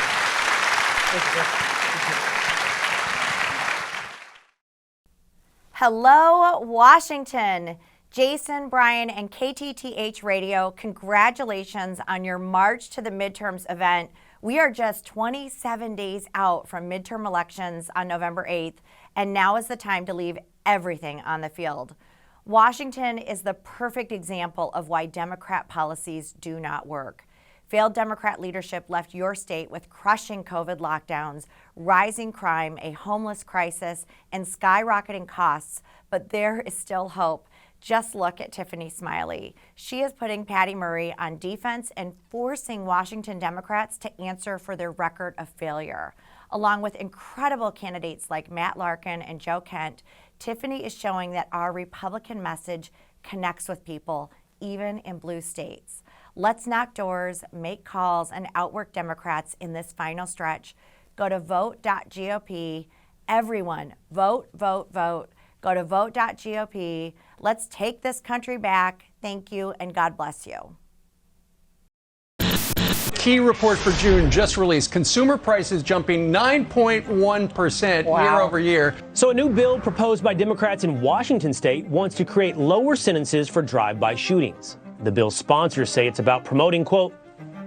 Hello, Washington. Jason, Bryan, and KTTH Radio, congratulations on your March to the Midterms event. We are just 27 days out from midterm elections on November 8th, and now is the time to leave everything on the field. Washington is the perfect example of why Democrat policies do not work. Failed Democrat leadership left your state with crushing COVID lockdowns, rising crime, a homeless crisis, and skyrocketing costs, but there is still hope. Just look at Tiffany Smiley. She is putting Patty Murray on defense and forcing Washington Democrats to answer for their record of failure. Along with incredible candidates like Matt Larkin and Joe Kent, Tiffany is showing that our Republican message connects with people, even in blue states. Let's knock doors, make calls, and outwork Democrats in this final stretch. Go to vote.gop. Everyone, vote, vote, vote. Go to vote.gop. Let's take this country back. Thank you, and God bless you. Key report for June just released. Consumer prices jumping 9.1% year over year. So a new bill proposed by Democrats in Washington state wants to create lower sentences for drive-by shootings. The bill's sponsors say it's about promoting, quote,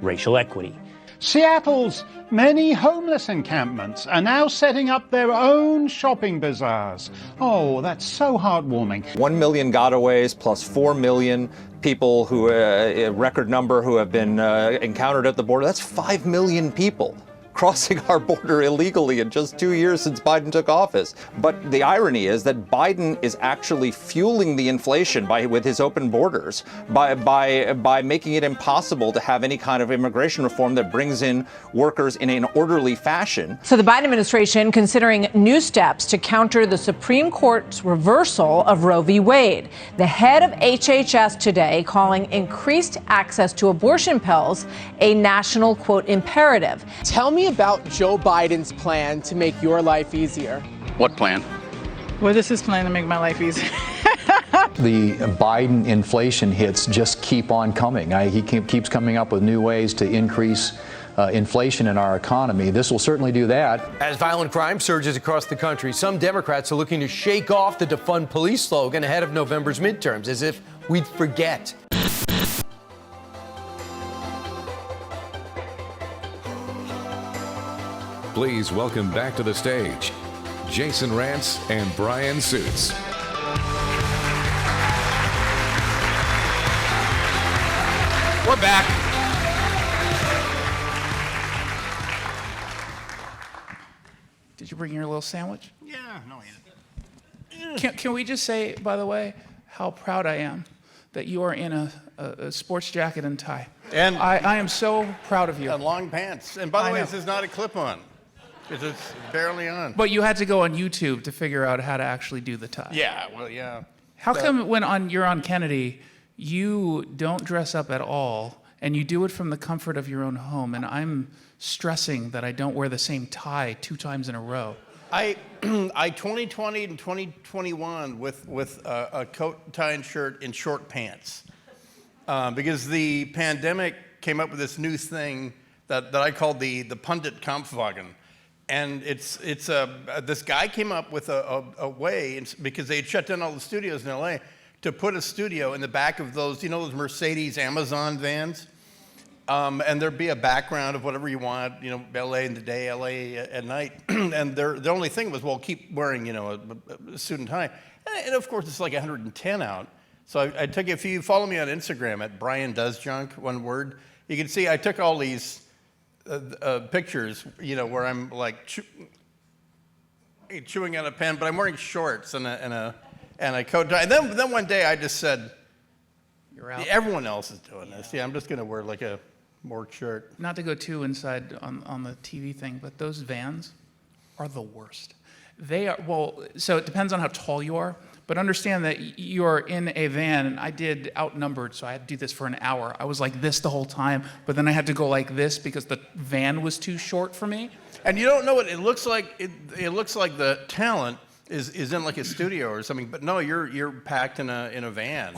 racial equity. Seattle's many homeless encampments are now setting up their own shopping bazaars. Oh, that's so heartwarming. 1 million gotaways plus 4 million people who, a record number who have been encountered at the border. That's 5 million people crossing our border illegally in just 2 years since Biden took office. But the irony is that Biden is actually fueling the inflation with his open borders, by making it impossible to have any kind of immigration reform that brings in workers in an orderly fashion. So the Biden administration considering new steps to counter the Supreme Court's reversal of Roe v. Wade. The head of HHS today calling increased access to abortion pills a national, quote, imperative. Tell me about Joe Biden's plan to make your life easier. What plan? What is his plan to make my life easier? The Biden inflation hits just keep on coming. He keeps coming up with new ways to increase inflation in our economy. This will certainly do that. As violent crime surges across the country, some Democrats are looking to shake off the defund police slogan ahead of November's midterms, as if we'd forget. Please welcome back to the stage, Jason Rantz and Bryan Suits. We're back. Did you bring your little sandwich? Yeah, no, I didn't. Can we just say, by the way, how proud I am that you are in a sports jacket and tie. And I am so proud of you. And long pants. And by the I way, know. this is not a clip-on. It's barely on. But you had to go on YouTube to figure out how to actually do the tie. Yeah, well, yeah. How come when you're on Kennedy, you don't dress up at all, and you do it from the comfort of your own home, and I'm stressing that I don't wear the same tie 2 times in a row? I 2020 and 2021 with a coat, tie, and shirt in short pants because the pandemic came up with this new thing that I called the pundit Kampfwagen. And it's this guy came up with a way, because they had shut down all the studios in LA, to put a studio in the back of those, those Mercedes Amazon vans. And there'd be a background of whatever you want, LA in the day, LA at night. And the only thing was, well, keep wearing, a suit and tie. And of course, it's like 110 out. So I took, if you follow me on Instagram at Bryan Does Junk, one word, you can see I took all these pictures, where I'm like chewing on a pen, but I'm wearing shorts and a coat tie. And then one day I just said, "You're out. Everyone else is doing this. Yeah, I'm just going to wear like a work shirt." Not to go too inside on the TV thing, but those vans are the worst. They are, well, so it depends on how tall you are, but understand that you're in a van, and I did outnumbered, so I had to do this for an hour. I was like this the whole time, but then I had to go like this because the van was too short for me. And you don't know what it looks like. It looks like the talent is in like a studio or something, but no, you're packed in a van.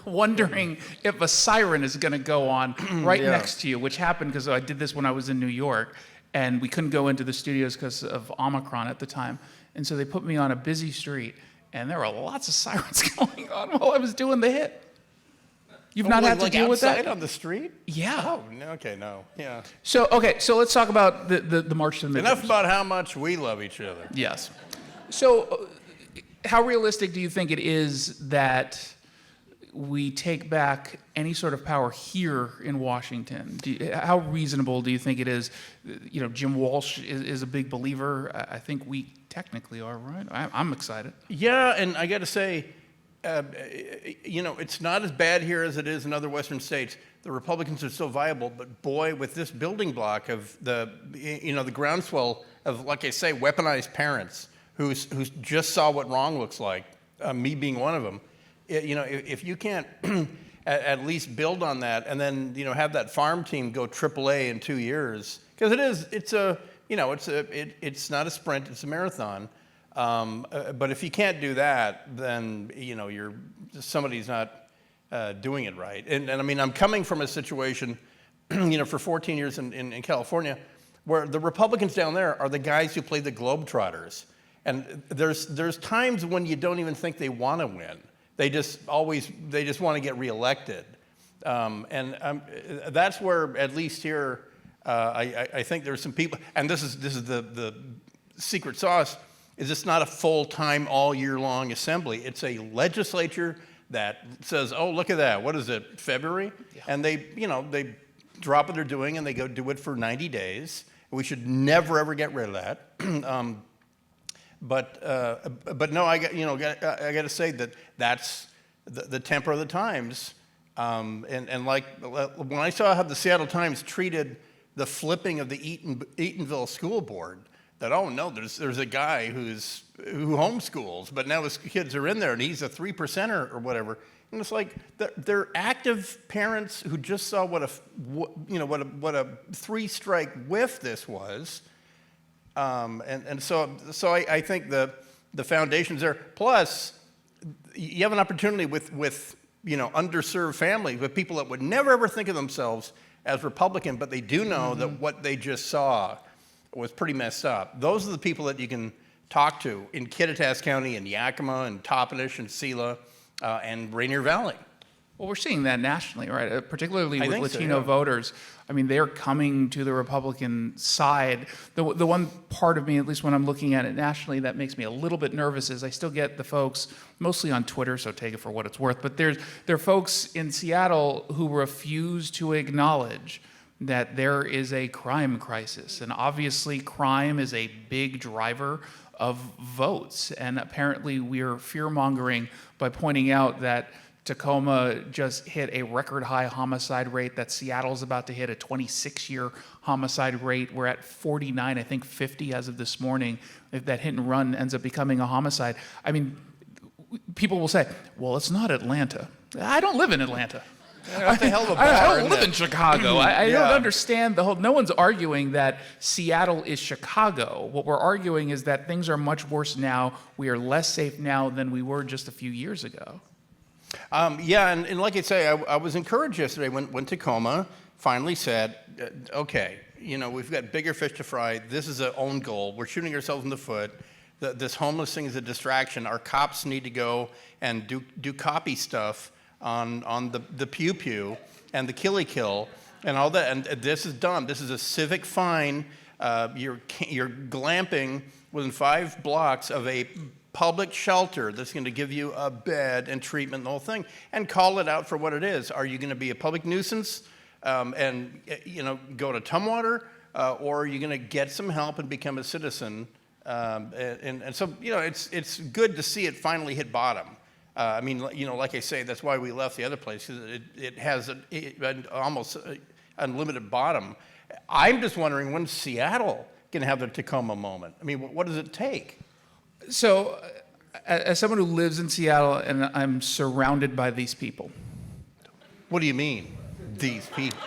Wondering if a siren is going to go on right next to you, which happened because I did this when I was in New York, and we couldn't go into the studios because of Omicron at the time. And so they put me on a busy street, and there were lots of sirens going on while I was doing the hit. You've not had to deal with that? On the street? Yeah. Oh, okay, no. Yeah. So let's talk about the March to the Midterms. Enough about how much we love each other. Yes. So how realistic do you think it is that we take back any sort of power here in Washington? How reasonable do you think it is? Jim Walsh is a big believer. I think we technically are, right? I'm excited. Yeah, and I got to say, it's not as bad here as it is in other Western states. The Republicans are still viable, but boy, with this building block of the groundswell of, like I say, weaponized parents who just saw what wrong looks like, me being one of them. If you can't at least build on that, and then have that farm team go AAA in 2 years, because it's not a sprint, it's a marathon. But if you can't do that, then somebody's not doing it right. And I mean, I'm coming from a situation, for 14 years in California, where the Republicans down there are the guys who play the Globetrotters, and there's times when you don't even think they want to win. They just want to get reelected, and that's where, at least here, I think there's some people, and this is the secret sauce. Is it's not a full-time, all-year-long assembly. It's a legislature that says, "Oh, look at that! What is it, February?" Yeah. And they drop what they're doing and they go do it for 90 days. We should never ever get rid of that. But no, I got to say that's the temper of the times. And like when I saw how the Seattle Times treated the flipping of the Eatonville school board, that, oh no, there's a guy who homeschools, but now his kids are in there and he's a 3%er or whatever. And it's like they're active parents who just saw what a three-strike whiff this was. And so I think the foundation's there. Plus, you have an opportunity with underserved families, with people that would never ever think of themselves as Republican, but they do know that what they just saw was pretty messed up. Those are the people that you can talk to in Kittitas County and Yakima and Toppenish and Selah and Rainier Valley. Well, we're seeing that nationally, right? Particularly with Latino voters. I mean, they're coming to the Republican side. The one part of me, at least when I'm looking at it nationally, that makes me a little bit nervous is I still get the folks, mostly on Twitter, so take it for what it's worth, but there are folks in Seattle who refuse to acknowledge that there is a crime crisis. And obviously, crime is a big driver of votes. And apparently, we're fear-mongering by pointing out that Tacoma just hit a record high homicide rate, that Seattle's about to hit a 26-year homicide rate. We're at 49, I think 50 as of this morning, if that hit and run ends up becoming a homicide. I mean, people will say, well, it's not Atlanta. I don't live in Atlanta. What the hell of a bar? I don't live in Chicago. I Yeah. don't understand the whole. No one's arguing that Seattle is Chicago. What we're arguing is that things are much worse now. We are less safe now than we were just a few years ago. Yeah, and like I say, I was encouraged yesterday when Tacoma finally said, okay, we've got bigger fish to fry. This is our own goal. We're shooting ourselves in the foot. This homeless thing is a distraction. Our cops need to go and do copy stuff on the pew and the killy kill and all that. And this is dumb. This is a civic fine. You're glamping within 5 blocks of a public shelter that's going to give you a bed and treatment and the whole thing, and call it out for what it is. Are you going to be a public nuisance and go to Tumwater, or are you going to get some help and become a citizen? And so it's good to see it finally hit bottom. Like I say, that's why we left the other place, because it has an almost unlimited bottom. I'm just wondering, when's Seattle going to have their Tacoma moment? I mean, what does it take? So, as someone who lives in Seattle, and I'm surrounded by these people. What do you mean, these people?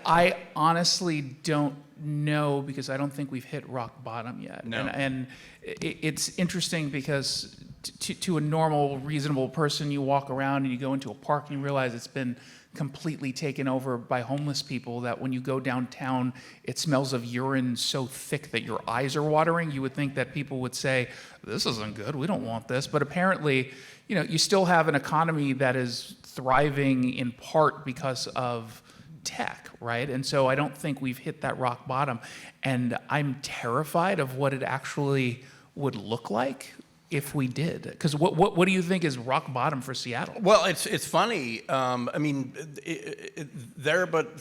I honestly don't know, because I don't think we've hit rock bottom yet. No. And it's interesting because to a normal, reasonable person, you walk around and you go into a park and you realize it's been completely taken over by homeless people, that when you go downtown, it smells of urine so thick that your eyes are watering. You would think that people would say, this isn't good, we don't want this. But apparently, you still have an economy that is thriving in part because of tech, right? And so I don't think we've hit that rock bottom. And I'm terrified of what it actually would look like if we did. Because what do you think is rock bottom for Seattle? Well, it's funny. But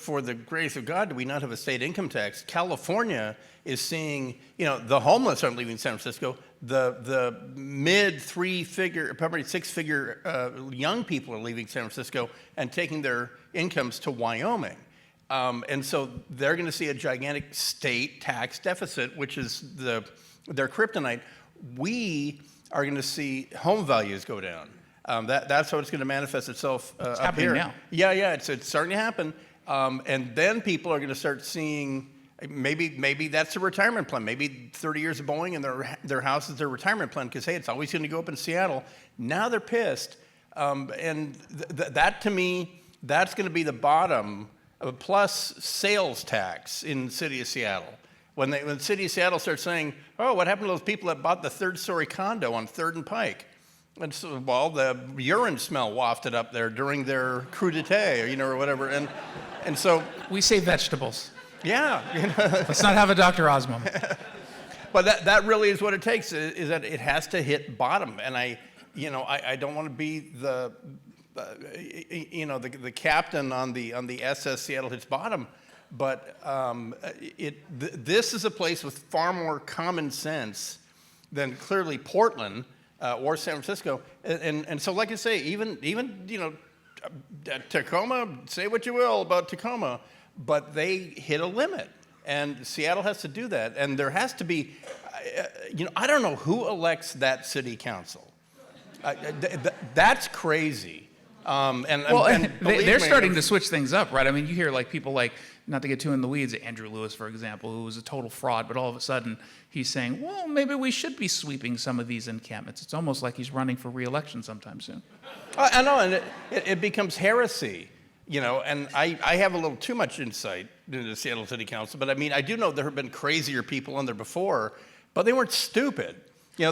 for the grace of God, do we not have a state income tax? California is seeing, the homeless aren't leaving San Francisco. The mid 6-figure young people are leaving San Francisco and taking their incomes to Wyoming. And so they're going to see a gigantic state tax deficit, which is their kryptonite. We are going to see home values go down. That's how it's going to manifest itself it's up happening here. now. Yeah, it's starting to happen. And then people are going to start seeing, maybe that's a retirement plan. Maybe 30 years of Boeing and their house is their retirement plan, because, hey, it's always going to go up in Seattle. Now they're pissed. That, to me, that's going to be the bottom, plus sales tax in the city of Seattle. When the city of Seattle starts saying, oh, what happened to those people that bought the 3rd-story condo on 3rd and Pike? And so, well, the urine smell wafted up there during their coup d'etat, or whatever. And so we say vegetables. Yeah. Let's not have a Dr. Osmond. But that really is what it takes, is that it has to hit bottom. And I don't want to be the captain on the SS Seattle hits bottom. But this is a place with far more common sense than clearly Portland or San Francisco. And so, like I say, even Tacoma, say what you will about Tacoma, but they hit a limit. And Seattle has to do that. And there has to be, I don't know who elects that city council. That's crazy. They're starting to switch things up, right? I mean, you hear people like, not to get too in the weeds, Andrew Lewis, for example, who was a total fraud, but all of a sudden he's saying, well, maybe we should be sweeping some of these encampments. It's almost like he's running for re-election sometime soon. I know, and it becomes heresy, and I have a little too much insight into the Seattle City Council, but I do know there have been crazier people on there before, but they weren't stupid. They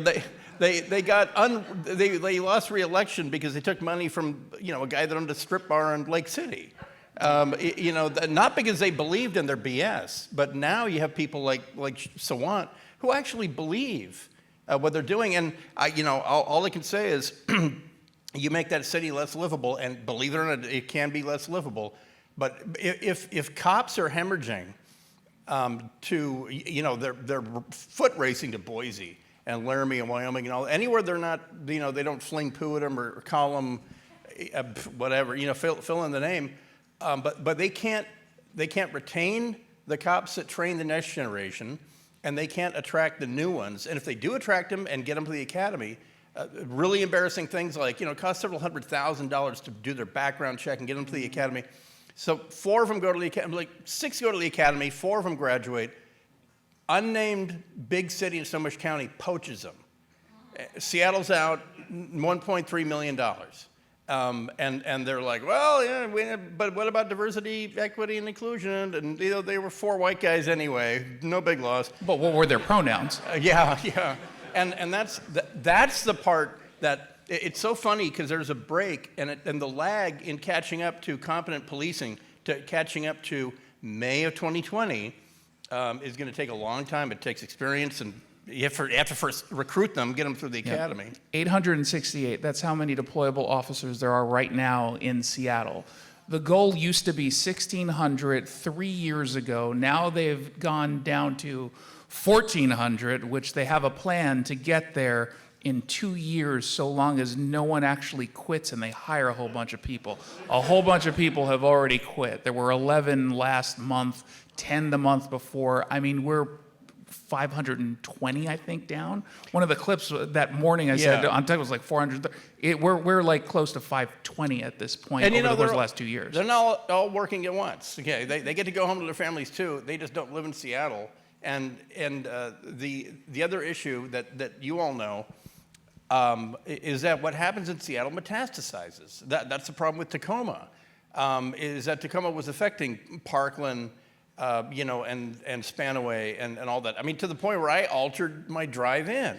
lost re-election because they took money from a guy that owned a strip bar in Lake City. Not because they believed in their BS, but now you have people like Sawant who actually believe what they're doing. And all I can say is, you make that city less livable, and believe it or not, it can be less livable. But if cops are hemorrhaging they're foot racing to Boise and Laramie and Wyoming and all, anywhere they're not, they don't fling poo at them or call them whatever, fill in the name. But they can't retain the cops that train the next generation, and they can't attract the new ones. And if they do attract them and get them to the academy, Really embarrassing things like, it costs several $100,000 to do their background check and get them to the academy. So 4 of them go to the academy, like 6 go to the academy, 4 of them graduate. Unnamed big city in Snohomish County poaches them. Seattle's out $1.3 million. And they're like, well, yeah, but what about diversity, equity, and inclusion? And they were 4 white guys anyway, no big loss. But what were their pronouns? Yeah. And that's the part that it's so funny because there's a break and the lag in catching up to competent policing, to catching up to May of 2020 is going to take a long time. It takes experience, and you have to first recruit them, get them through the academy. 868, that's how many deployable officers there are right now in Seattle. The goal used to be 1,600 3 years ago. Now they've gone down to 1,400, which they have a plan to get there in 2 years, so long as no one actually quits and they hire a whole bunch of people. A whole bunch of people have already quit. There were 11 last month, 10 the month before. I mean, we're 520, I think, down. One of the clips that morning I said on TikTok was like 400. We're like close to 520 at this point over the course of the last 2 years. They're not all working at once. Okay, they get to go home to their families too. They just don't live in Seattle. And the other issue that you all know is that what happens in Seattle metastasizes. That's the problem with Tacoma. Is that Tacoma was affecting Parkland, and Spanaway and all that. I mean, to the point where I altered my drive-in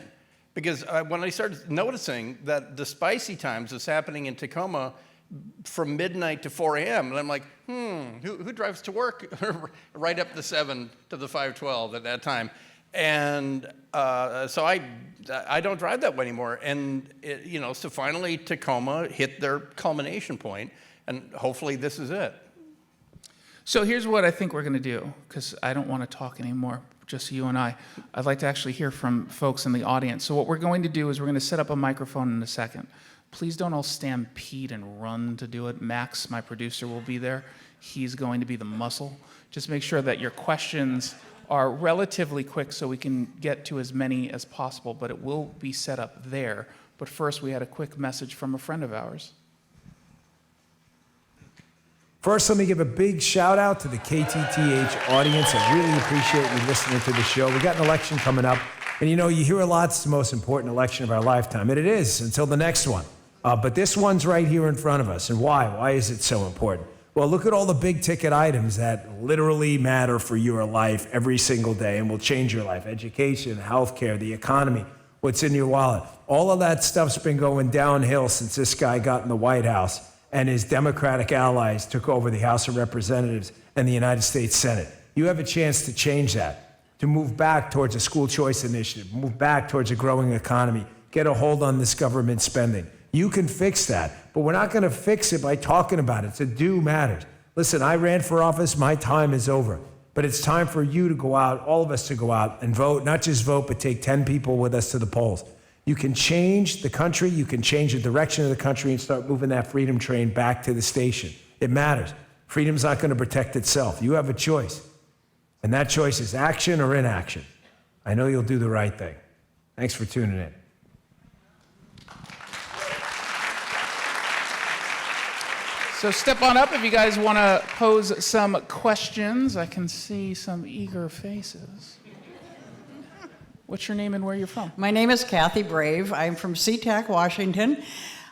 because when I started noticing that the spicy times was happening in Tacoma from midnight to 4 a.m. And I'm like, who drives to work right up the 7 to the 512 at that time? And so I don't drive that way anymore. And, so finally Tacoma hit their culmination point, and hopefully this is it. So here's what I think we're going to do, because I don't want to talk anymore, just you and I. I'd like to actually hear from folks in the audience. So what we're going to do is we're going to set up a microphone in a second. Please don't all stampede and run to do it. Max, my producer, will be there. He's going to be the muscle. Just make sure that your questions are relatively quick so we can get to as many as possible, but it will be set up there. But first, we had a quick message from a friend of ours. First, let me give a big shout out to the KTTH audience. I really appreciate you listening to the show. We got an election coming up, and you hear a lot, it's the most important election of our lifetime, and it is until the next one. But this one's right here in front of us, and why? Why is it so important? Well, look at all the big ticket items that literally matter for your life every single day and will change your life. Education, healthcare, the economy, what's in your wallet. All of that stuff's been going downhill since this guy got in the White House and his Democratic allies took over the House of Representatives and the United States Senate. You have a chance to change that, to move back towards a school choice initiative, move back towards a growing economy, get a hold on this government spending. You can fix that, but we're not going to fix it by talking about it. To do matters. Listen, I ran for office. My time is over. But it's time for you to go out, all of us to go out and vote. Not just vote, but take 10 people with us to the polls. You can change the country. You can change the direction of the country and start moving that freedom train back to the station. It matters. Freedom's not going to protect itself. You have a choice. And that choice is action or inaction. I know you'll do the right thing. Thanks for tuning in. So step on up if you guys want to pose some questions. I can see some eager faces. What's your name and where you're from? My name is Kathy Brave. I'm from SeaTac, Washington,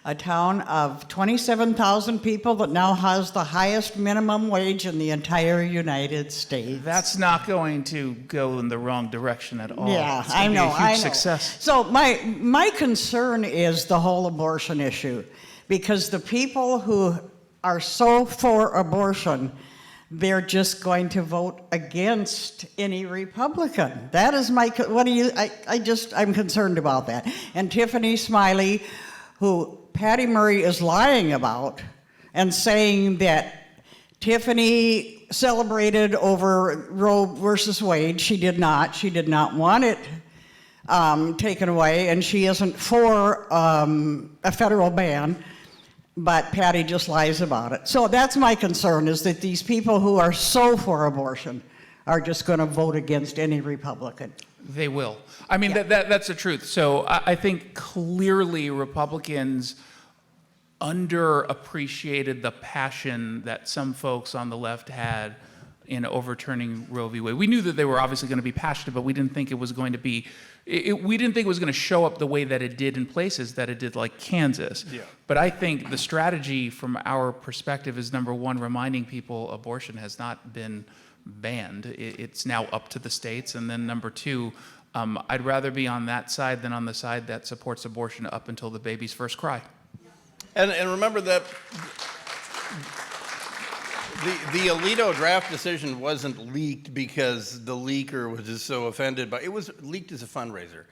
a town of 27,000 people that now has the highest minimum wage in the entire United States. That's not going to go in the wrong direction at all. Yeah, it's gonna I know. be a huge success. So my concern is the whole abortion issue, because the people who are so for abortion, they're just going to vote against any Republican. That is I'm concerned about that. And Tiffany Smiley, who Patty Murray is lying about and saying that Tiffany celebrated over Roe versus Wade. She did not. She did not want it taken away, and she isn't for a federal ban. But Patty just lies about it. So that's my concern, is that these people who are so for abortion are just going to vote against any Republican. They will. I mean, that's the truth. So I think clearly Republicans underappreciated the passion that some folks on the left had in overturning Roe v. Wade. We knew that they were obviously going to be passionate, but we didn't think it was going to be, we didn't think it was going to show up the way that it did in places that it did, like Kansas. Yeah. But I think the strategy from our perspective is, number one, reminding people abortion has not been banned. It's now up to the states. And then number two, I'd rather be on that side than on the side that supports abortion up until the baby's first cry. And remember that the Alito draft decision wasn't leaked because the leaker was just so offended by it. Was leaked as a fundraiser.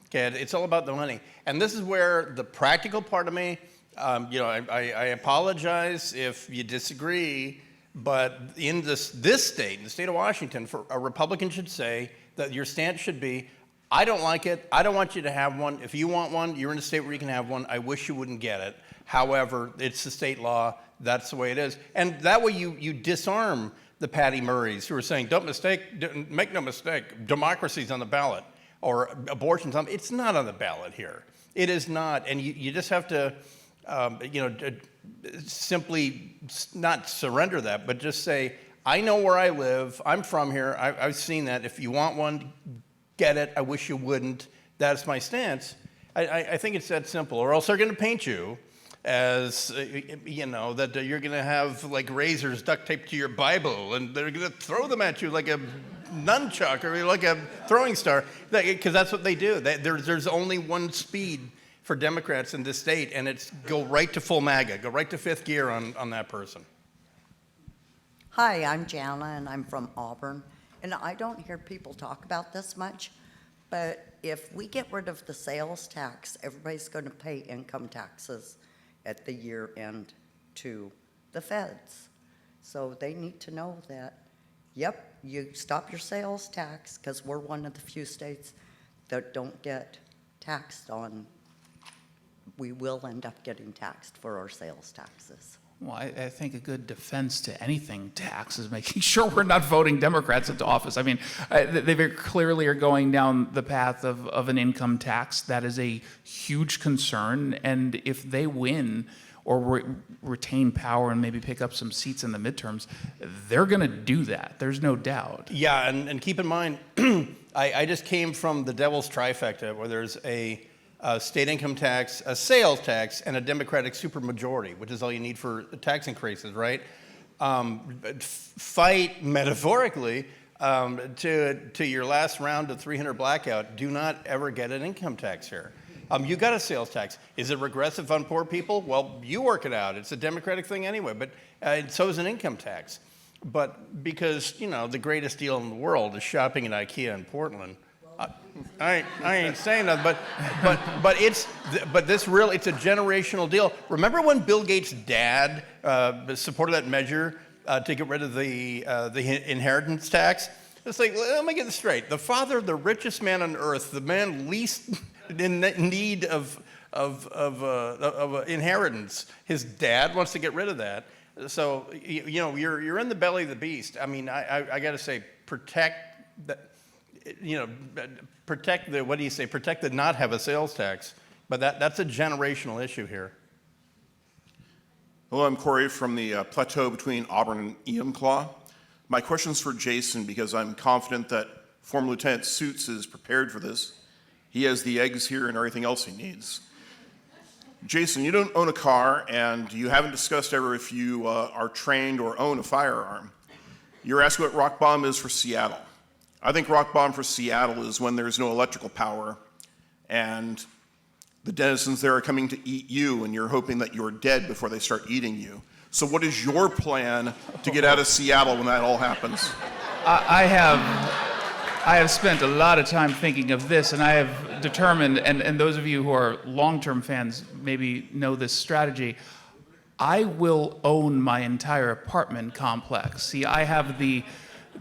Okay, it's all about the money. And this is where the practical part of me, I apologize if you disagree, but in this state, in the state of Washington, a Republican should say that your stance should be, I don't like it, I don't want you to have one. If you want one, you're in a state where you can have one. I wish you wouldn't get it. However, it's the state law, that's the way it is. And that way you disarm the Patty Murrays who are saying, make no mistake, democracy's on the ballot, or abortion's on, it's not on the ballot here. It is not, and you just have to, simply not surrender that, but just say, I know where I live, I'm from here, I've seen that, if you want one, get it, I wish you wouldn't, that's my stance. I think it's that simple, or else they're gonna paint you as, that you're gonna have like razors duct taped to your Bible, and they're gonna throw them at you like a nunchuck or like a throwing star, because that's what they do. There's only one speed for Democrats in this state, and it's go right to full MAGA, go right to fifth gear on that person. Hi, I'm Jana, and I'm from Auburn, and I don't hear people talk about this much, but if we get rid of the sales tax, everybody's going to pay income taxes at the year end to the feds. So they need to know that, yep, you stop your sales tax, because we're one of the few states that don't get taxed on. We will end up getting taxed for our sales taxes. Well, I think a good defense to anything tax is making sure we're not voting Democrats into office. I mean, they very clearly are going down the path of an income tax. That is a huge concern. And if they win or retain power and maybe pick up some seats in the midterms, they're going to do that. There's no doubt. Yeah, and keep in mind, I just came from the devil's trifecta, where there's a state income tax, a sales tax, and a Democratic supermajority, which is all you need for tax increases, right? Fight metaphorically to your last round of 300 blackout. Do not ever get an income tax here. You got a sales tax. Is it regressive on poor people? Well, you work it out. It's a Democratic thing anyway, but so is an income tax. But because, the greatest deal in the world is shopping at IKEA in Portland, I ain't saying that, but it's a generational deal. Remember when Bill Gates' dad supported that measure to get rid of the inheritance tax? It's like, let me get this straight. The father of the richest man on earth, the man least in need of inheritance, his dad wants to get rid of that. So you're in the belly of the beast. I mean, I got to say, protect the. Protect the, what do you say, protect the not have a sales tax. But that's a generational issue here. Hello, I'm Corey from the plateau between Auburn and Enumclaw. My question's for Jason, because I'm confident that former Lieutenant Suits is prepared for this. He has the eggs here and everything else he needs. Jason, you don't own a car, and you haven't discussed ever if you are trained or own a firearm. You're asking what rock bottom is for Seattle. I think rock bottom for Seattle is when there's no electrical power and the denizens there are coming to eat you, and you're hoping that you're dead before they start eating you. So what is your plan to get out of Seattle when that all happens? I have spent a lot of time thinking of this, and I have determined, and those of you who are long-term fans maybe know this strategy, I will own my entire apartment complex. See, I have the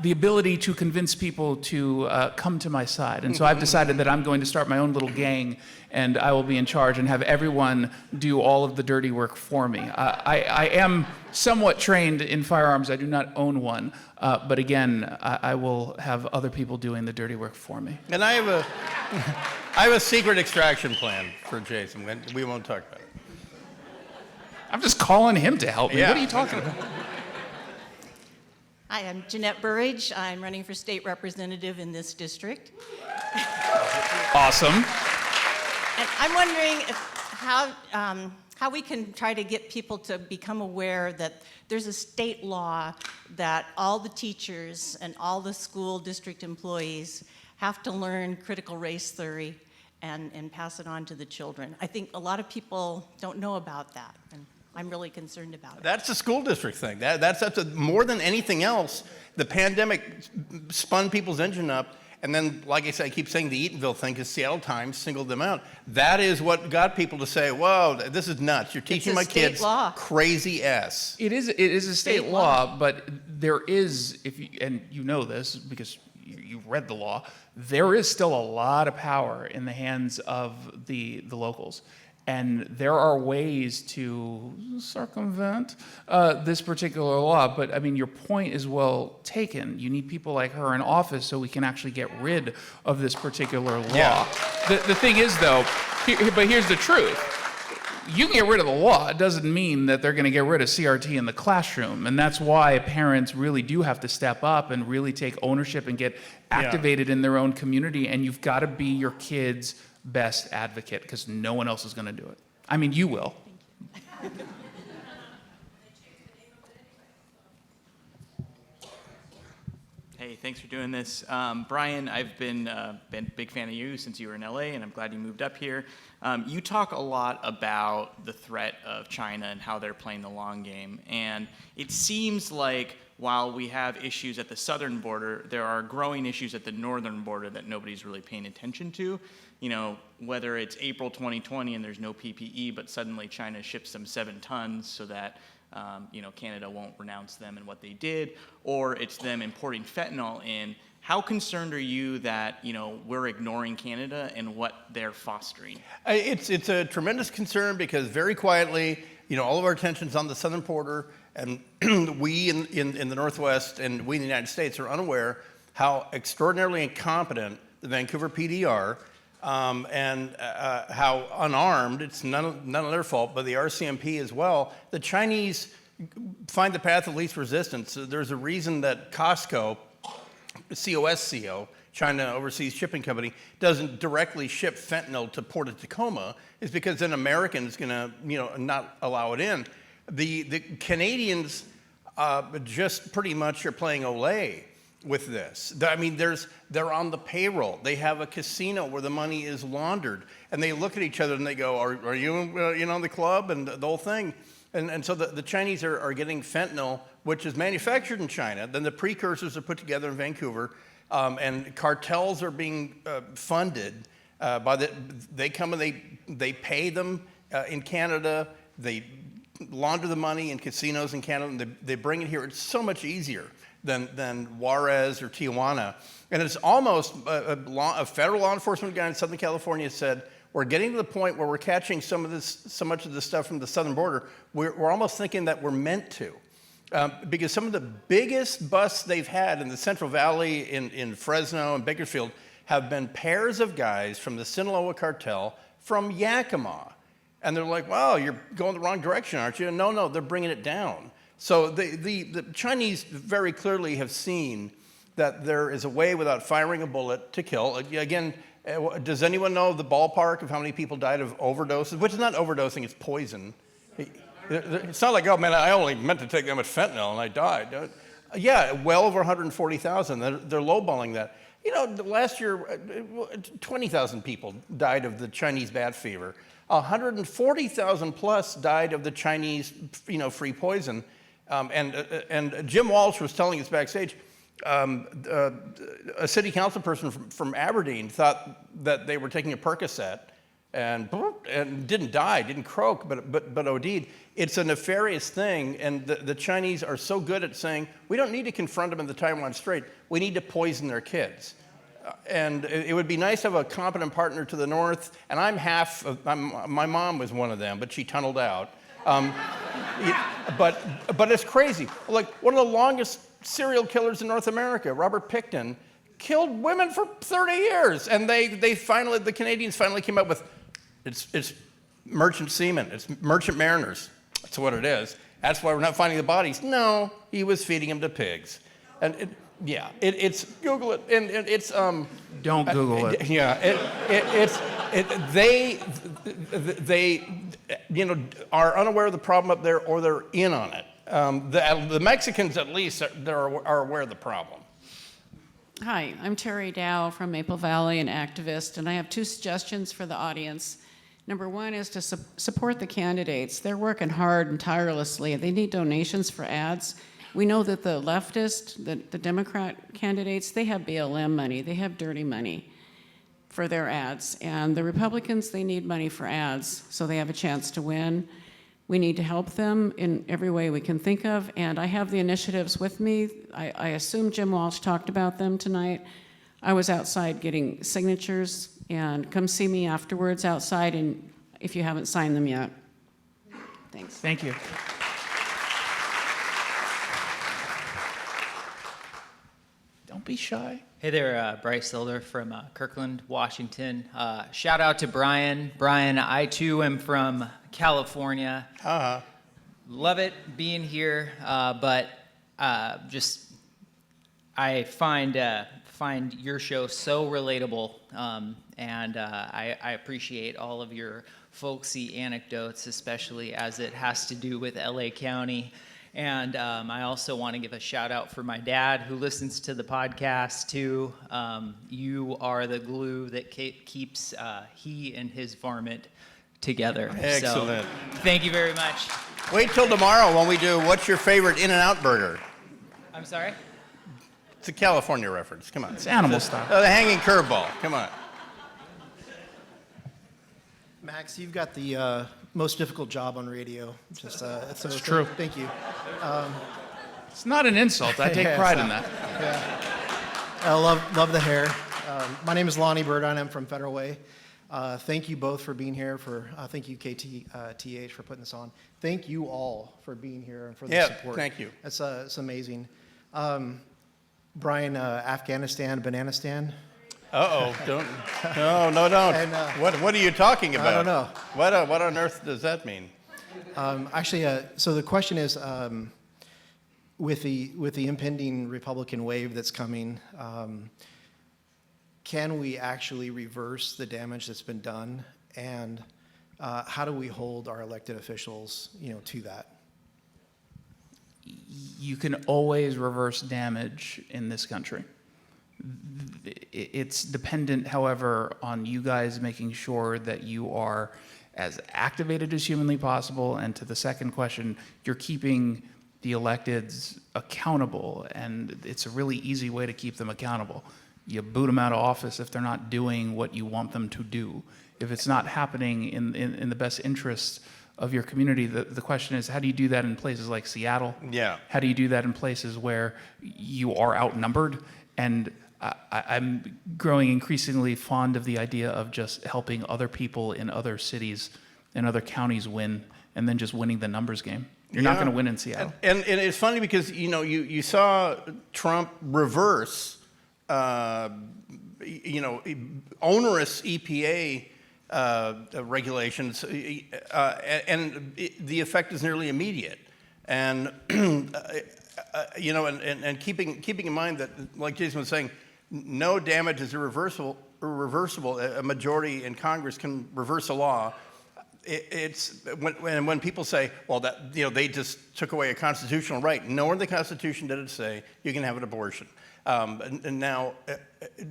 the ability to convince people to come to my side. And so I've decided that I'm going to start my own little gang, and I will be in charge and have everyone do all of the dirty work for me. I am somewhat trained in firearms. I do not own one. But again, I will have other people doing the dirty work for me. And I have a secret extraction plan for Jason. We won't talk about it. I'm just calling him to help me. Yeah. What are you talking about? Hi, I'm Jeanette Burridge. I'm running for state representative in this district. Awesome. And I'm wondering how we can try to get people to become aware that there's a state law that all the teachers and all the school district employees have to learn critical race theory and pass it on to the children. I think a lot of people don't know about that, and I'm really concerned about it. That's a school district thing. That's more than anything else. The pandemic spun people's engine up, and then, like I said, I keep saying the Eatonville thing because Seattle Times singled them out. That is what got people to say, "Whoa, this is nuts! You're teaching my kids crazy s." It is a state law, but there is, and you know this because you've read the law, there is still a lot of power in the hands of the locals. And there are ways to circumvent this particular law. But I mean, your point is well taken. You need people like her in office so we can actually get rid of this particular law. Yeah. The thing is, though, but here's the truth. You can get rid of the law. It doesn't mean that they're going to get rid of CRT in the classroom. And that's why parents really do have to step up and really take ownership and get activated in their own community. And you've got to be your kids' best advocate because no one else is going to do it. I mean, you will. Hey, thanks for doing this. Bryan, I've been a big fan of you since you were in LA, and I'm glad you moved up here. You talk a lot about the threat of China and how they're playing the long game. And it seems like while we have issues at the southern border, there are growing issues at the northern border that nobody's really paying attention to. You know, whether it's April 2020 and there's no PPE, but suddenly China ships them 7 tons so that Canada won't renounce them and what they did, or it's them importing fentanyl in. How concerned are you that, we're ignoring Canada and what they're fostering? It's a tremendous concern because very quietly, all of our attention's on the southern border, and we in the Northwest and we in the United States are unaware how extraordinarily incompetent the Vancouver PD are. And how unarmed, it's none of their fault, but the RCMP as well. The Chinese find the path of least resistance. There's a reason that Costco, COSCO, China Overseas Shipping Company, doesn't directly ship fentanyl to Port of Tacoma, is because then Americans going to, not allow it in. The Canadians just pretty much are playing Olay with this. I mean, they're on the payroll. They have a casino where the money is laundered, and they look at each other and they go, "Are you, in the club?" and the whole thing. And so the Chinese are getting fentanyl, which is manufactured in China. Then the precursors are put together in Vancouver, and cartels are being funded by they come and they pay them in Canada. They launder the money in casinos in Canada, and they bring it here. It's so much easier than Juarez or Tijuana. And it's almost a federal law enforcement guy in Southern California said, we're getting to the point where we're catching so much of this stuff from the southern border, we're almost thinking that we're meant to. Because some of the biggest busts they've had in the Central Valley, in Fresno and Bakersfield, have been pairs of guys from the Sinaloa cartel from Yakima. And they're like, well, you're going the wrong direction, aren't you? No, they're bringing it down. So the Chinese very clearly have seen that there is a way without firing a bullet to kill. Again, does anyone know the ballpark of how many people died of overdoses? Which is not overdosing, it's poison. It's not like, oh man, I only meant to take that much fentanyl and I died. Yeah, well over 140,000. They're lowballing that. Last year, 20,000 people died of the Chinese bat fever. 140,000 plus died of the Chinese, free poison. And Jim Walsh was telling us backstage, a city council person from Aberdeen thought that they were taking a Percocet and didn't die, didn't croak, but OD'd. It's a nefarious thing, and the Chinese are so good at saying, we don't need to confront them in the Taiwan Strait, we need to poison their kids. And it would be nice to have a competent partner to the north, and my mom was one of them, but she tunneled out. But it's crazy. Like, one of the longest serial killers in North America, Robert Pickton, killed women for 30 years, and the Canadians finally came up with, it's merchant seamen, it's merchant mariners. That's what it is. That's why we're not finding the bodies. No, he was feeding them to pigs. And it's Google it, and it's Don't Google it. They are unaware of the problem up there, or they're in on it. The Mexicans, at least, are aware of the problem. Hi, I'm Terry Dow from Maple Valley, an activist, and I have two suggestions for the audience. Number one is to support the candidates. They're working hard and tirelessly. They need donations for ads. We know that the leftist, the Democrat candidates, they have BLM money. They have dirty money for their ads. And the Republicans, they need money for ads, so they have a chance to win. We need to help them in every way we can think of. And I have the initiatives with me. I assume Jim Walsh talked about them tonight. I was outside getting signatures, and come see me afterwards outside, and if you haven't signed them yet. Thanks. Thank you. Don't be shy. Hey there, Bryce Silder from Kirkland, Washington. Shout out to Bryan. Bryan, I too am from California. Love it being here, but I find your show so relatable, and I appreciate all of your folksy anecdotes, especially as it has to do with LA County. And I also want to give a shout out for my dad, who listens to the podcast too. You are the glue that keeps he and his varmint together. Excellent. So, thank you very much. Wait till tomorrow when we do what's your favorite In-N-Out burger? I'm sorry? It's a California reference. Come on. It's animal style. The hanging curveball. Come on. Max, you've got the most difficult job on radio. It's true. Thank you. It's not an insult. I take pride in that. Yeah. I love the hair. My name is Lonnie Burdine. I'm from Federal Way. Thank you both for being here. Thank you, KTTH, for putting this on. Thank you all for being here and for the support. Thank you. It's amazing. Bryan, Afghanistan, Bananistan. Don't. No, don't. And, what are you talking about? I don't know. What on earth does that mean? So the question is, with the impending Republican wave that's coming, can we actually reverse the damage that's been done, and how do we hold our elected officials, to that? You can always reverse damage in this country. It's dependent, however, on you guys making sure that you are as activated as humanly possible. And to the second question, you're keeping the electeds accountable. And it's a really easy way to keep them accountable. You boot them out of office if they're not doing what you want them to do. If it's not happening in the best interests of your community, the question is, how do you do that in places like Seattle? Yeah. How do you do that in places where you are outnumbered? And I'm growing increasingly fond of the idea of just helping other people in other cities and other counties win, and then just winning the numbers game. You're not going to win in Seattle. And it's funny because you saw Trump reverse onerous EPA regulations, and the effect is nearly immediate. And and keeping in mind that, like Jason was saying, no damage is irreversible. A majority in Congress can reverse a law. It's when people say, well, that they just took away a constitutional right. Nowhere in the Constitution did it say you can have an abortion. And now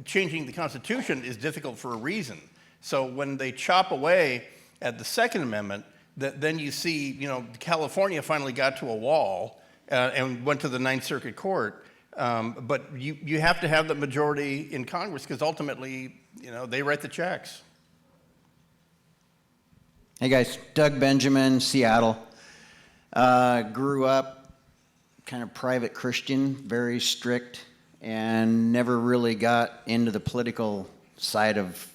changing the Constitution is difficult for a reason. So when they chop away at the Second Amendment, then you see, California finally got to a wall and went to the Ninth Circuit Court. But you have to have the majority in Congress because ultimately, they write the checks. Hey guys, Doug Benjamin, Seattle. Grew up kind of private Christian, very strict, and never really got into the political side of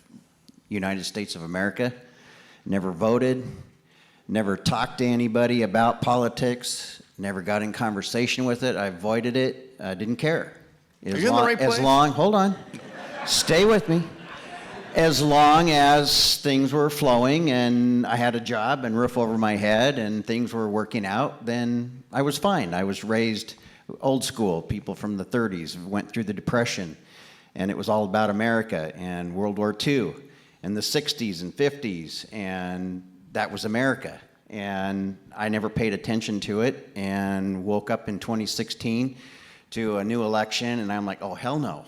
United States of America. Never voted, never talked to anybody about politics, never got in conversation with it. I avoided it. I didn't care. Are you in the right place? Hold on. Stay with me. As long as things were flowing and I had a job and roof over my head and things were working out, then I was fine. I was raised old school. People from the 30s went through the Depression, and it was all about America and World War II and the 60s and 50s, and that was America. And I never paid attention to it and woke up in 2016 to a new election, and I'm like, oh, hell no.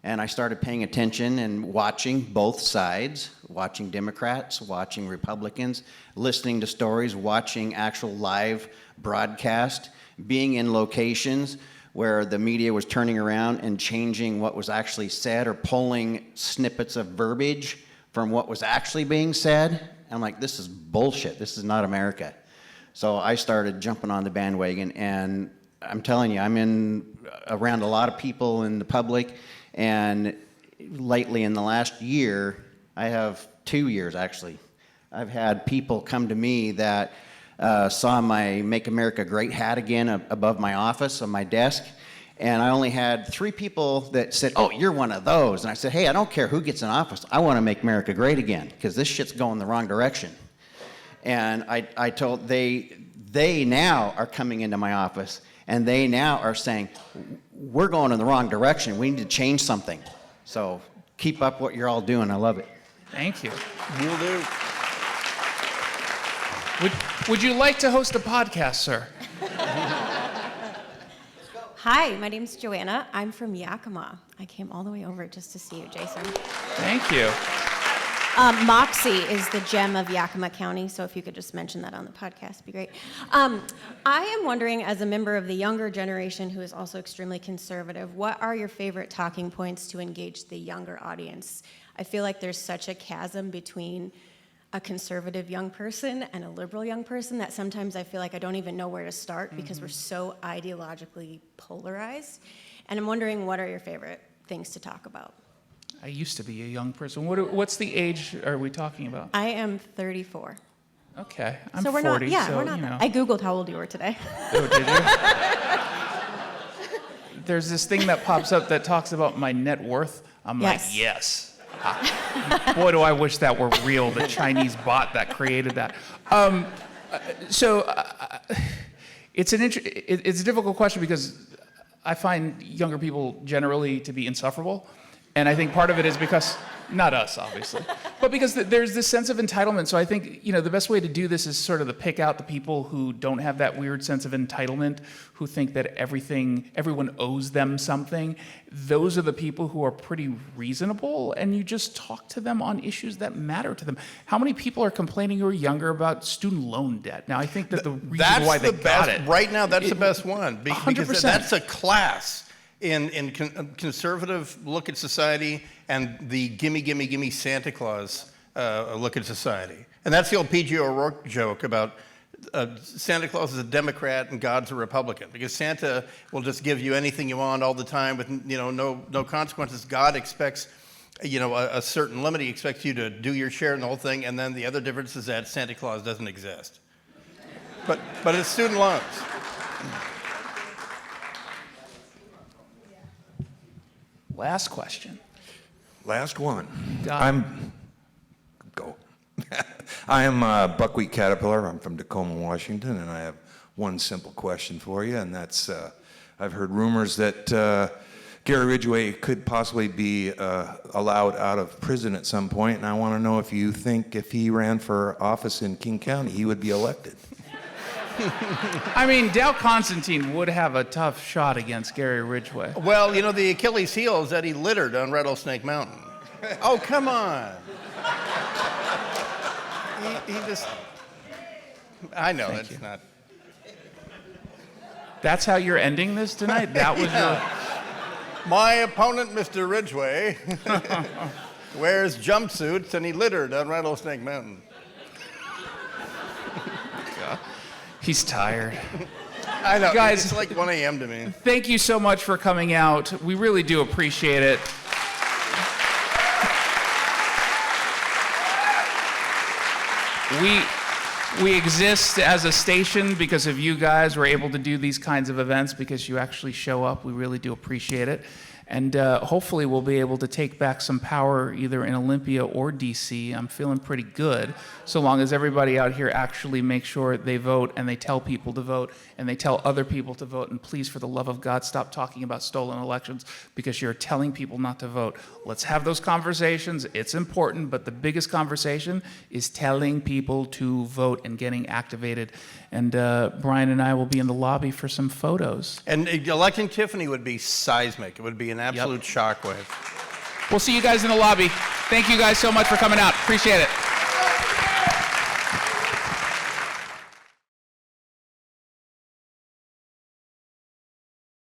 And I started paying attention and watching both sides, watching Democrats, watching Republicans, listening to stories, watching actual live broadcast, being in locations where the media was turning around and changing what was actually said or pulling snippets of verbiage from what was actually being said. I'm like, this is bullshit. This is not America. So I started jumping on the bandwagon, and I'm telling you, I'm around a lot of people in the public. And lately, in the last year, I have 2 years actually, I've had people come to me that saw my Make America Great hat again above my office on my desk. And I only had 3 people that said, oh, you're one of those. And I said, hey, I don't care who gets in office. I want to make America great again, because this shit's going the wrong direction. And I told, they now are coming into my office, and they now are saying, we're going in the wrong direction. We need to change something. So keep up what you're all doing. I love it. Thank you. Will do. Would you like to host a podcast, sir? Hi, my name's Joanna. I'm from Yakima. I came all the way over just to see you, Jason. Thank you. Moxie is the gem of Yakima County, so if you could just mention that on the podcast, it'd be great. I am wondering, as a member of the younger generation who is also extremely conservative, what are your favorite talking points to engage the younger audience? I feel like there's such a chasm between a conservative young person and a liberal young person that sometimes I feel like I don't even know where to start because we're so ideologically polarized. And I'm wondering, what are your favorite things to talk about? I used to be a young person. What's the age are we talking about? I am 34. Okay, I'm so we're 40. Not, yeah, so, we're not. You know. I Googled how old you were today. Oh, did you? There's this thing that pops up that talks about my net worth. I'm like, yes. Boy, do I wish that were real, the Chinese bot that created that. It's a difficult question because I find younger people generally to be insufferable. And I think part of it is because, not us, obviously, but because there's this sense of entitlement. So I think, the best way to do this is sort of to pick out the people who don't have that weird sense of entitlement, who think that everyone owes them something. Those are the people who are pretty reasonable, and you just talk to them on issues that matter to them. How many people are complaining who are younger about student loan debt? Now, I think that the reason why they got it. Right now, that's the best one. Because 100%. That's a class in conservative look at society and the gimme Santa Claus look at society. And that's the old P.G. O'Rourke joke about Santa Claus is a Democrat and God's a Republican, because Santa will just give you anything you want all the time with no consequences. God expects a certain limit. He expects you to do your share in the whole thing, and then the other difference is that Santa Claus doesn't exist. But it's student loans. Last question. Last one. I'm Buckwheat Caterpillar. I'm from Tacoma, Washington, and I have one simple question for you, and that's I've heard rumors that Gary Ridgway could possibly be allowed out of prison at some point, and I want to know if you think if he ran for office in King County, he would be elected. I mean, Dow Constantine would have a tough shot against Gary Ridgway. Well, the Achilles heel is that he littered on Rattlesnake Mountain. Oh, come on. He just... I know, Thank it's you. not... That's how you're ending this tonight? That was My opponent, Mr. Ridgway, wears jumpsuits and he littered on Rattlesnake Mountain. He's tired. I know, Guys, it's like 1 a.m. to me. Thank you so much for coming out. We really do appreciate it. We exist as a station because of you guys. We're able to do these kinds of events because you actually show up. We really do appreciate it. And hopefully we'll be able to take back some power either in Olympia or DC. I'm feeling pretty good, so long as everybody out here actually makes sure they vote and they tell people to vote and they tell other people to vote. And please, for the love of God, stop talking about stolen elections because you're telling people not to vote. Let's have those conversations. It's important, but the biggest conversation is telling people to vote and getting activated. And Bryan and I will be in the lobby for some photos. And electing Tiffany would be seismic. It would be an absolute shockwave. We'll see you guys in the lobby. Thank you guys so much for coming out. Appreciate it.